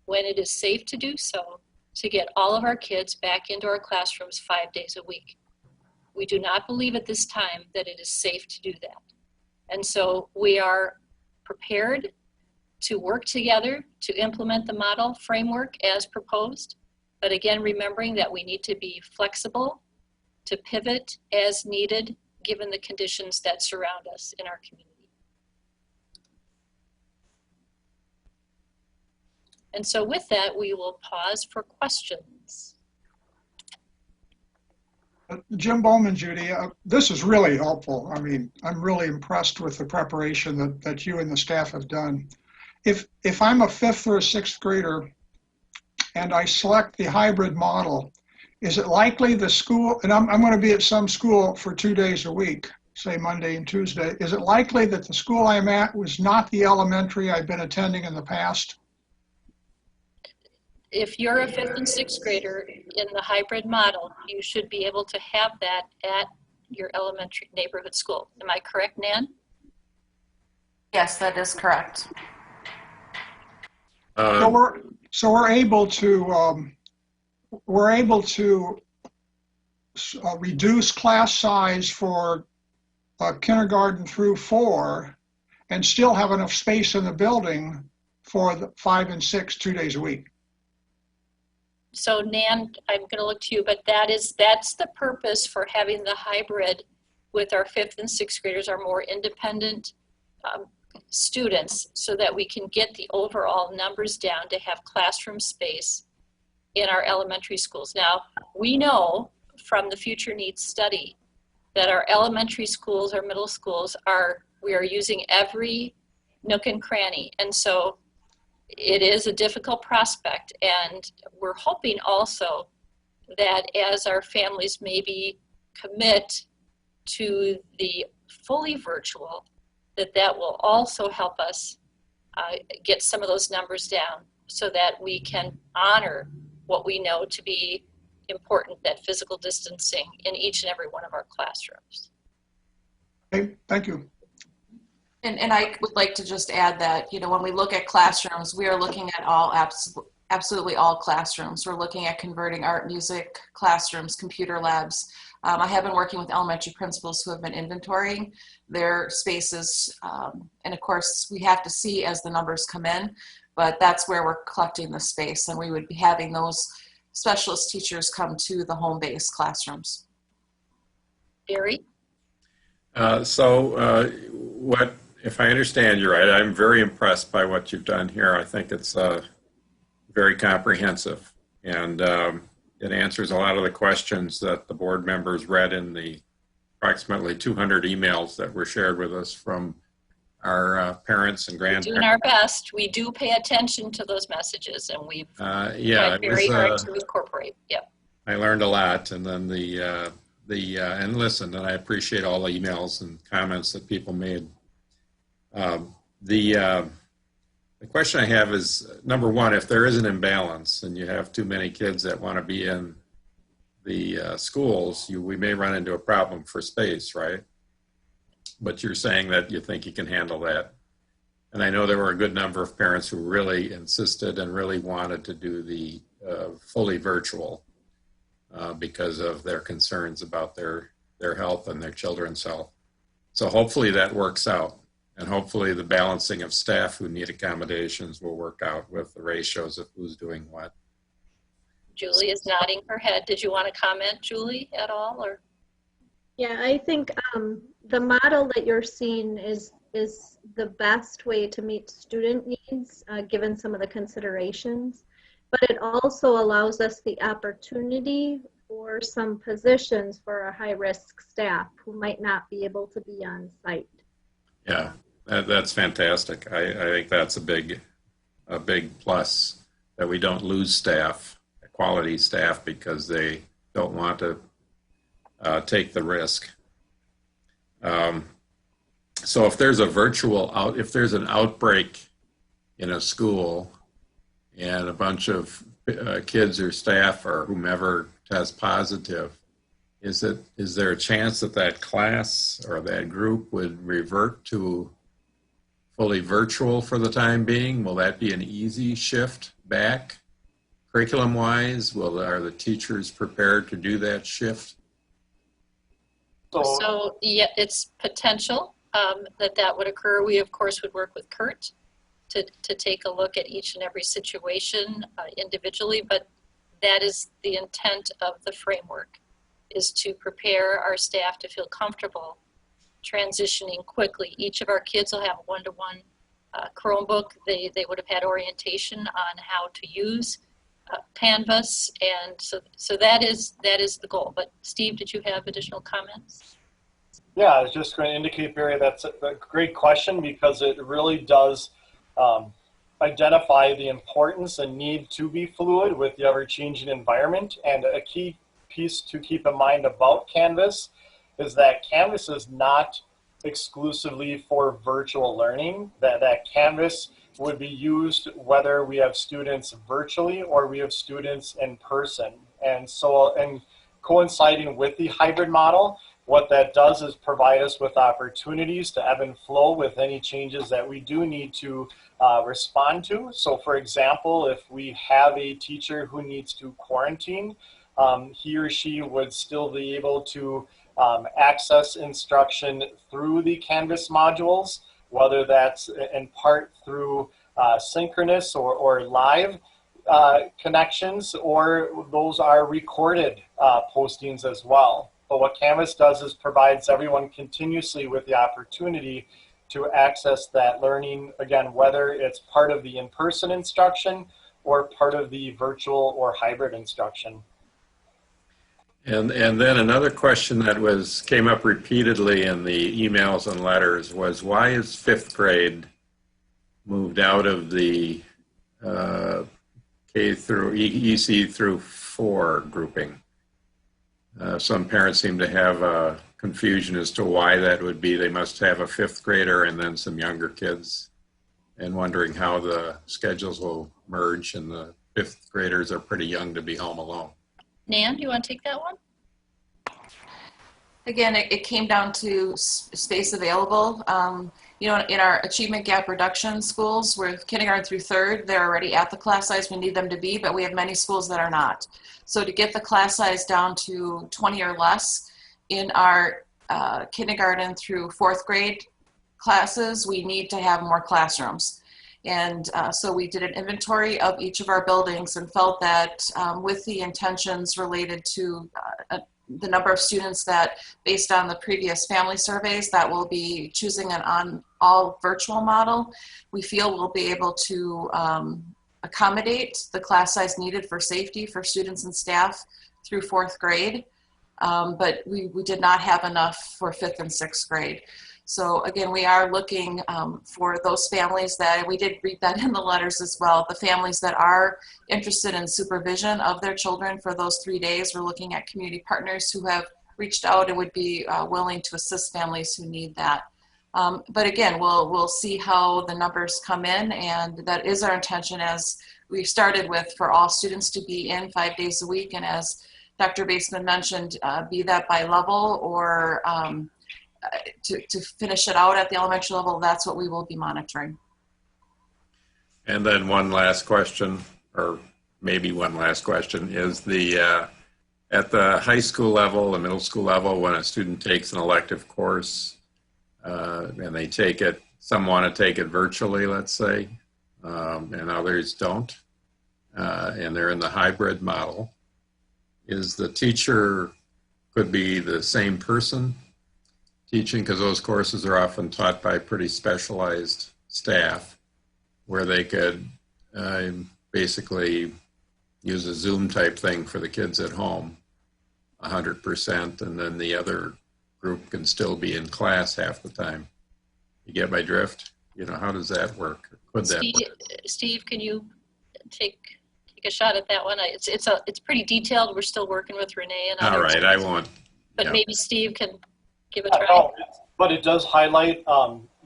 when it is safe to do so, to get all of our kids back into our classrooms 5 days a week. We do not believe at this time that it is safe to do that. And so we are prepared to work together to implement the model framework as proposed. But again, remembering that we need to be flexible to pivot as needed given the conditions that surround us in our community. And so with that, we will pause for questions. Jim Bowman, Judy, this is really helpful. I mean, I'm really impressed with the preparation that you and the staff have done. If I'm a 5th or a 6th grader and I select the hybrid model, is it likely the school, and I'm going to be at some school for 2 days a week, say Monday and Tuesday, is it likely that the school I'm at was not the elementary I've been attending in the past? If you're a 5th and 6th grader in the hybrid model, you should be able to have that at your elementary neighborhood school. Am I correct, Nan? Yes, that is correct. So we're able to reduce class size for kindergarten through 4 and still have enough space in the building for the 5 and 6 2 days a week. So Nan, I'm going to look to you, but that's the purpose for having the hybrid with our 5th and 6th graders, our more independent students, so that we can get the overall numbers down to have classroom space in our elementary schools. Now, we know from the Future Needs study that our elementary schools, our middle schools, we are using every nook and cranny. And so it is a difficult prospect, and we're hoping also that as our families maybe commit to the fully virtual, that will also help us get some of those numbers down so that we can honor what we know to be important, that physical distancing in each and every one of our classrooms. Okay, thank you. And I would like to just add that, when we look at classrooms, we are looking at absolutely all classrooms. We're looking at converting art, music classrooms, computer labs. I have been working with elementary principals who have been inventorying their spaces. And of course, we have to see as the numbers come in, but that's where we're collecting the space. And we would be having those specialist teachers come to the home-based classrooms. Gary? If I understand you right, I'm very impressed by what you've done here. I think it's very comprehensive, and it answers a lot of the questions that the board members read in the approximately 200 emails that were shared with us from our parents and grandparents. We're doing our best. We do pay attention to those messages, and we've tried very hard to incorporate. Yep. I learned a lot, and then and listened, and I appreciate all the emails and comments that people made. The question I have is, number one, if there is an imbalance and you have too many kids that want to be in the schools, we may run into a problem for space, right? But you're saying that you think you can handle that. And I know there were a good number of parents who really insisted and really wanted to do the fully virtual because of their concerns about their health and their children's health. So hopefully that works out. And hopefully the balancing of staff who need accommodations will work out with the ratios of who's doing what. Julie is nodding her head. Did you want to comment, Julie, at all? Or? Yeah, I think the model that you're seeing is the best way to meet student needs, given some of the considerations. But it also allows us the opportunity for some positions for a high-risk staff who might not be able to be on site. Yeah, that's fantastic. I think that's a big plus, that we don't lose staff, quality staff, because they don't want to take the risk. So if there's if there's an outbreak in a school and a bunch of kids or staff or whomever test positive, is there a chance that class or that group would revert to fully virtual for the time being? Will that be an easy shift back curriculum-wise? Are the teachers prepared to do that shift? So yeah, it's potential that would occur. We of course would work with Kurt to take a look at each and every situation individually, but that is the intent of the framework, is to prepare our staff to feel comfortable transitioning quickly. Each of our kids will have a one-to-one Chromebook. They would have had orientation on how to use Canvas, and so that is the goal. But Steve, did you have additional comments? Yeah, I was just going to indicate, Barry, that's a great question, because it really does identify the importance and need to be fluid with the ever-changing environment. And a key piece to keep in mind about Canvas is that Canvas is not exclusively for virtual learning, that Canvas would be used whether we have students virtually or we have students in person. And so, and coinciding with the hybrid model, what that does is provide us with opportunities to ebb and flow with any changes that we do need to respond to. So for example, if we have a teacher who needs to quarantine, he or she would still be able to access instruction through the Canvas modules, whether that's in part through synchronous or live connections, or those are recorded postings as well. But what Canvas does is provides everyone continuously with the opportunity to access that learning, again, whether it's part of the in-person instruction or part of the virtual or hybrid instruction. And then another question that came up repeatedly in the emails and letters was, why is fifth grade moved out of the K through EC through 4 grouping? Some parents seem to have a confusion as to why that would be. They must have a fifth grader and then some younger kids, and wondering how the schedules will merge, and the fifth graders are pretty young to be home alone. Nan, do you want to take that one? Again, it came down to space available. You know, in our achievement gap reduction schools, with kindergarten through 3rd, they're already at the class size we need them to be, but we have many schools that are not. So to get the class size down to 20 or less in our kindergarten through 4th grade classes, we need to have more classrooms. And so we did an inventory of each of our buildings and felt that with the intentions related to the number of students that, based on the previous family surveys, that will be choosing an all virtual model, we feel we'll be able to accommodate the class size needed for safety for students and staff through 4th grade. But we did not have enough for 5th and 6th grade. So again, we are looking for those families that, we did read that in the letters as well, the families that are interested in supervision of their children for those 3 days. We're looking at community partners who have reached out and would be willing to assist families who need that. But again, we'll see how the numbers come in, and that is our intention, as we started with, for all students to be in 5 days a week. And as Dr. Baseman mentioned, be that by level or to finish it out at the elementary level, that's what we will be monitoring. And then one last question, or maybe one last question, is the at the high school level, the middle school level, when a student takes an elective course and they take it, some want to take it virtually, let's say, and others don't, and they're in the hybrid model, is the teacher could be the same person teaching, because those courses are often taught by pretty specialized staff, where they could basically use a Zoom type thing for the kids at home 100%, and then the other group can still be in class half the time. You get my drift? You know, how does that work? Could that work? Steve, can you take a shot at that one? It's pretty detailed. We're still working with Renee and others. All right, I won't. But yeah. Maybe Steve can give a try. No, but it does highlight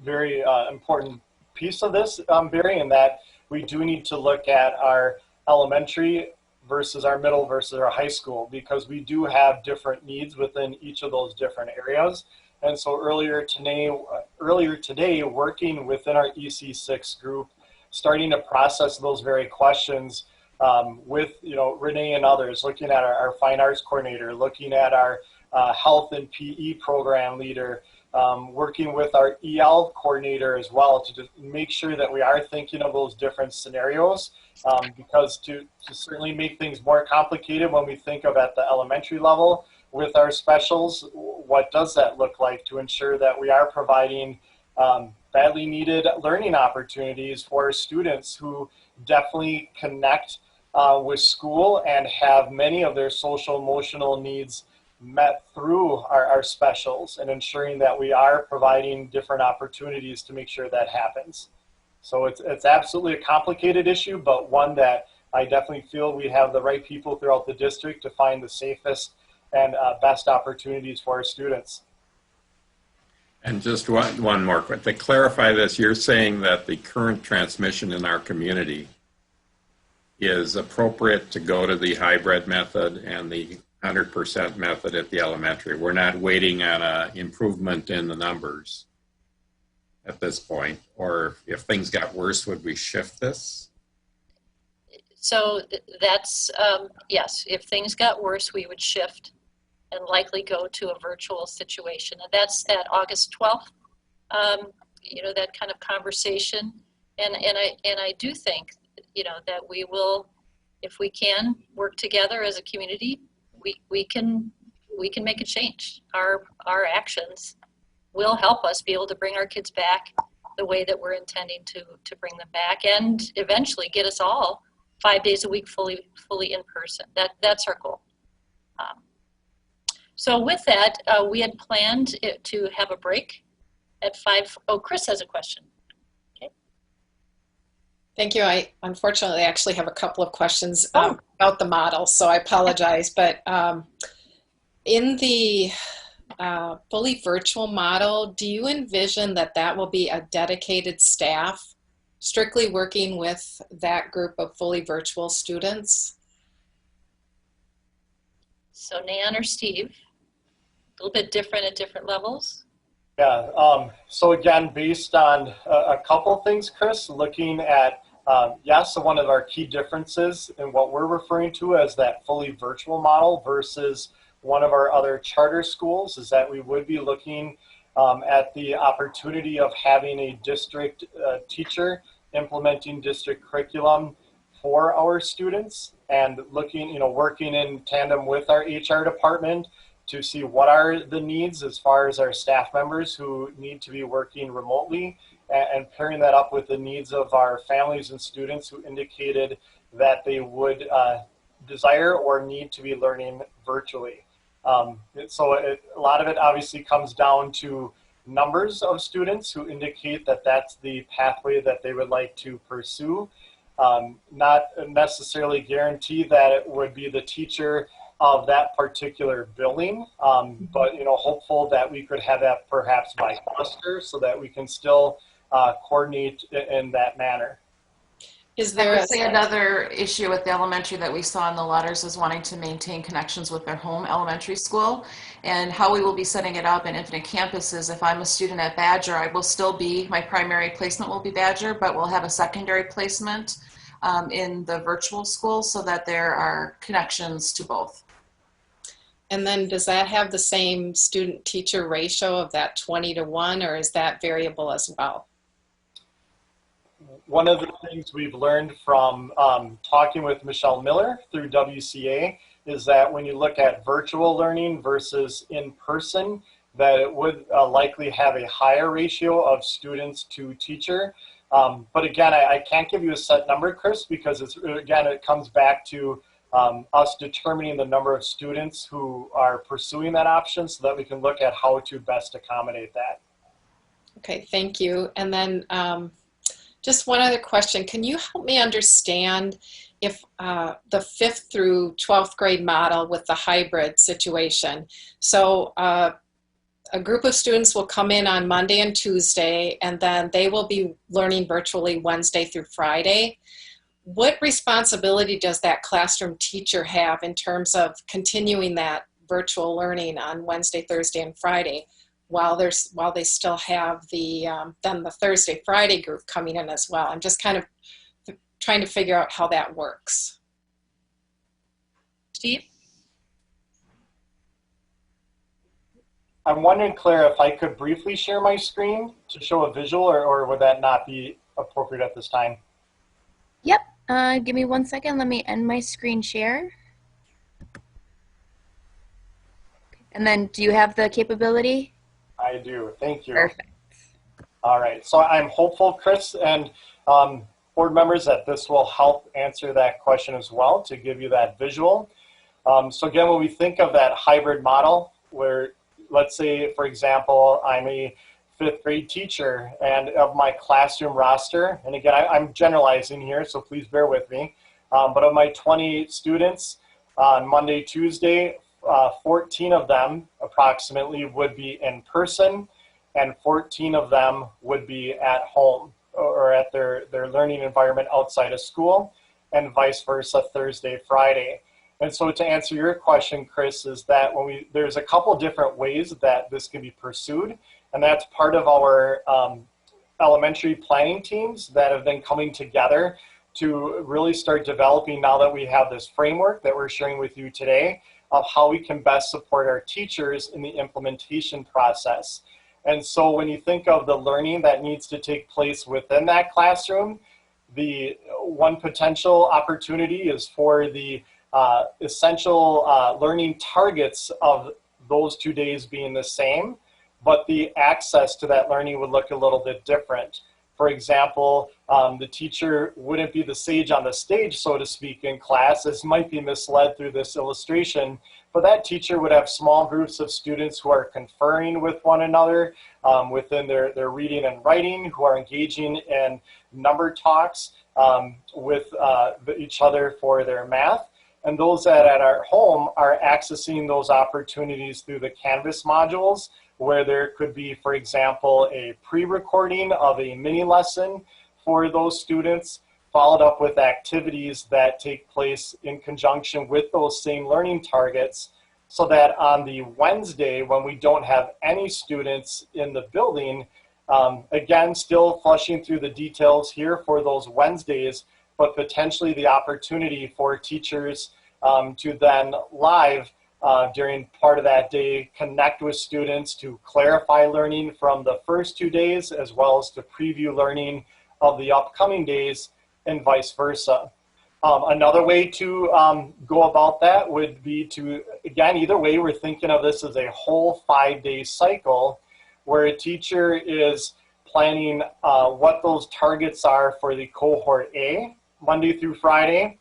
very important piece of this, Barry, in that we do need to look at our elementary versus our middle versus our high school, because we do have different needs within each of those different areas. And so earlier today, working within our EC6 group, starting to process those very questions with Renee and others, looking at our fine arts coordinator, looking at our health and PE program leader, working with our EL coordinator as well, to just make sure that we are thinking of those different scenarios, because to certainly make things more complicated when we think of at the elementary level, with our specials, what does that look like to ensure that we are providing badly needed learning opportunities for students who definitely connect with school and have many of their social emotional needs met through our specials, and ensuring that we are providing different opportunities to make sure that happens. So it's absolutely a complicated issue, but one that I definitely feel we have the right people throughout the district to find the safest and best opportunities for our students. And just one more quick, to clarify this, you're saying that the current transmission in our community is appropriate to go to the hybrid method and the 100% method at the elementary. We're not waiting on an improvement in the numbers at this point, or if things got worse, would we shift this? So that's, yes, if things got worse, we would shift and likely go to a virtual situation. And that's that August 12th, you know, that kind of conversation. And I do think, you know, that we will, if we can work together as a community, we can make a change. Our actions will help us be able to bring our kids back the way that we're intending to bring them back, and eventually get us all 5 days a week fully in person. That's our goal. So with that, we had planned to have a break at 5. Oh, Chris has a question. Okay. Thank you. I unfortunately actually have a couple of questions about the model, so I apologize. But in the fully virtual model, do you envision that will be a dedicated staff strictly working with that group of fully virtual students? So Nan or Steve, a little bit different at different levels? Yeah, so again, based on a couple things, Chris, looking at, yes, so one of our key differences in what we're referring to as that fully virtual model versus one of our other charter schools is that we would be looking at the opportunity of having a district teacher implementing district curriculum for our students, and looking, you know, working in tandem with our HR department to see what are the needs as far as our staff members who need to be working remotely, and pairing that up with the needs of our families and students who indicated that they would desire or need to be learning virtually. So a lot of it obviously comes down to numbers of students who indicate that that's the pathway that they would like to pursue. Not necessarily guarantee that it would be the teacher of that particular building, but, you know, hopeful that we could have that perhaps by cluster so that we can still coordinate in that manner. Is there another issue with the elementary that we saw in the letters is wanting to maintain connections with their home elementary school, and how we will be setting it up in Infinite Campuses. If I'm a student at Badger, I will still be, my primary placement will be Badger, but we'll have a secondary placement in the virtual school so that there are connections to both. And then does that have the same student-teacher ratio of that 20-to-1, or is that variable as well? One of the things we've learned from talking with Michelle Miller through WCA is that when you look at virtual learning versus in person, that it would likely have a higher ratio of students to teacher. But again, I can't give you a set number, Chris, because it comes back to us determining the number of students who are pursuing that option so that we can look at how to best accommodate that. Okay, thank you. And then just one other question. Can you help me understand if the 5th through 12th grade model with the hybrid situation? So a group of students will come in on Monday and Tuesday, and then they will be learning virtually Wednesday through Friday. What responsibility does that classroom teacher have in terms of continuing that virtual learning on Wednesday, Thursday, and Friday while they still have then the Thursday, Friday group coming in as well? I'm just kind of trying to figure out how that works. Steve? I'm wondering, Claire, if I could briefly share my screen to show a visual, or would that not be appropriate at this time? Yep. Give me 1 second. Let me end my screen share. And then do you have the capability? I do. Thank you. Perfect. All right. So I'm hopeful, Chris, and board members, that this will help answer that question as well, to give you that visual. So again, when we think of that hybrid model, where let's say, for example, I'm a 5th grade teacher, and of my classroom roster, and again, I'm generalizing here, so please bear with me, but of my 20 students on Monday, Tuesday, 14 of them approximately would be in person, and 14 of them would be at home or at their learning environment outside of school, and vice versa Thursday, Friday. And so to answer your question, Chris, is that there's a couple different ways that this can be pursued, and that's part of our elementary planning teams that have been coming together to really start developing, now that we have this framework that we're sharing with you today, of how we can best support our teachers in the implementation process. And so when you think of the learning that needs to take place within that classroom, the one potential opportunity is for the essential learning targets of those 2 days being the same, but the access to that learning would look a little bit different. For example, the teacher wouldn't be the sage on the stage, so to speak, in class, as might be misled through this illustration, but that teacher would have small groups of students who are conferring with one another within their reading and writing, who are engaging in number talks with each other for their math. And those that at our home are accessing those opportunities through the Canvas modules, where there could be, for example, a pre-recording of a mini lesson for those students, followed up with activities that take place in conjunction with those same learning targets, so that on the Wednesday, when we don't have any students in the building, again, still flushing through the details here for those Wednesdays, but potentially the opportunity for teachers to then live during part of that day connect with students to clarify learning from the first 2 days, as well as to preview learning of the upcoming days, and vice versa. Another way to go about that would be to, again, either way, we're thinking of this as a whole 5-day cycle, where a teacher is planning what those targets are for the cohort A, Monday through Friday,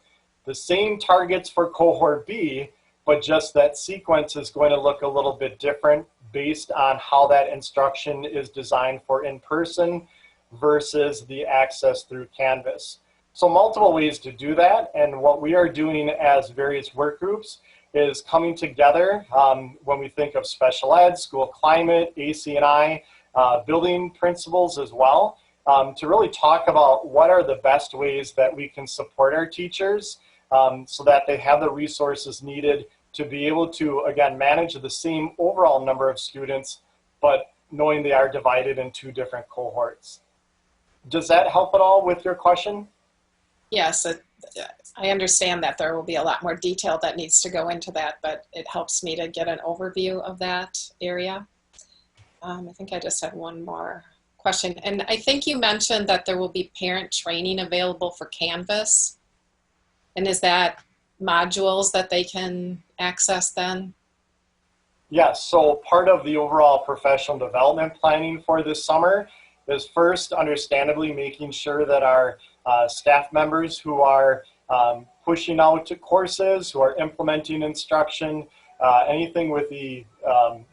the same targets for cohort B, but just that sequence is going to look a little bit different based on how that instruction is designed for in-person versus the access through Canvas. So multiple ways to do that, and what we are doing as various work groups is coming together when we think of special ed, school climate, AC&I, building principals as well, to really talk about what are the best ways that we can support our teachers so that they have the resources needed to be able to, again, manage the same overall number of students, but knowing they are divided in 2 different cohorts. Does that help at all with your question? Yes, I understand that there will be a lot more detail that needs to go into that, but it helps me to get an overview of that area. I think I just had one more question. And I think you mentioned that there will be parent training available for Canvas. And is that modules that they can access then? Yes, so part of the overall professional development planning for this summer is first, understandably, making sure that our staff members who are pushing out to courses, who are implementing instruction, anything with the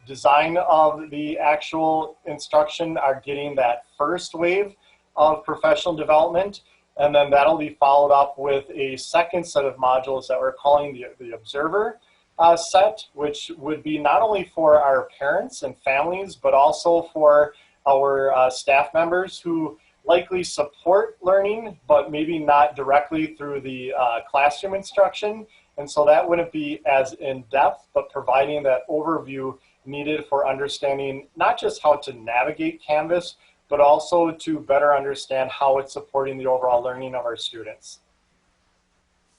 design of the actual instruction are getting that first wave of professional development. And then that'll be followed up with a second set of modules that we're calling the Observer set, which would be not only for our parents and families, but also for our staff members who likely support learning, but maybe not directly through the classroom instruction. And so that wouldn't be as in-depth, but providing that overview needed for understanding not just how to navigate Canvas, but also to better understand how it's supporting the overall learning of our students.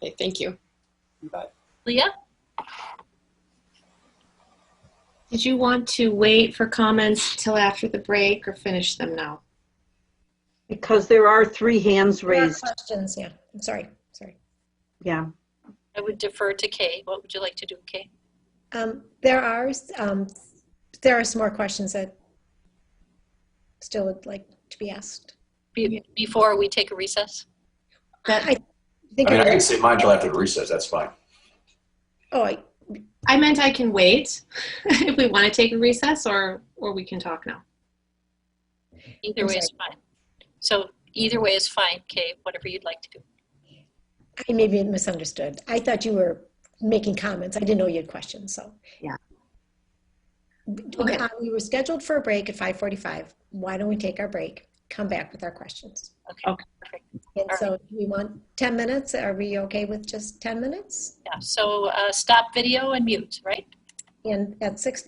Okay, thank you. You bet. Leah? Did you want to wait for comments till after the break or finish them now? Because there are 3 hands There are raised. questions, yeah. I'm sorry. Yeah. I would defer to Kay. What would you like to do, Kay? There are some more questions that still would like to be asked. Before we take a recess? I I can say mine till after the recess. That's fine. Oh, I meant I can wait if we want to take a recess, or we can talk now. Either way is fine. So either way is fine, Kay, whatever you'd like to do. I maybe misunderstood. I thought you were making comments. I didn't know you had questions, so. Yeah. Okay. We were scheduled for a break at 5:45. Why don't we take our break, come back with our questions? Okay. Perfect. And so do we want 10 minutes? Are we okay with just 10 minutes? Yeah, so stop video and mute, right? And at 6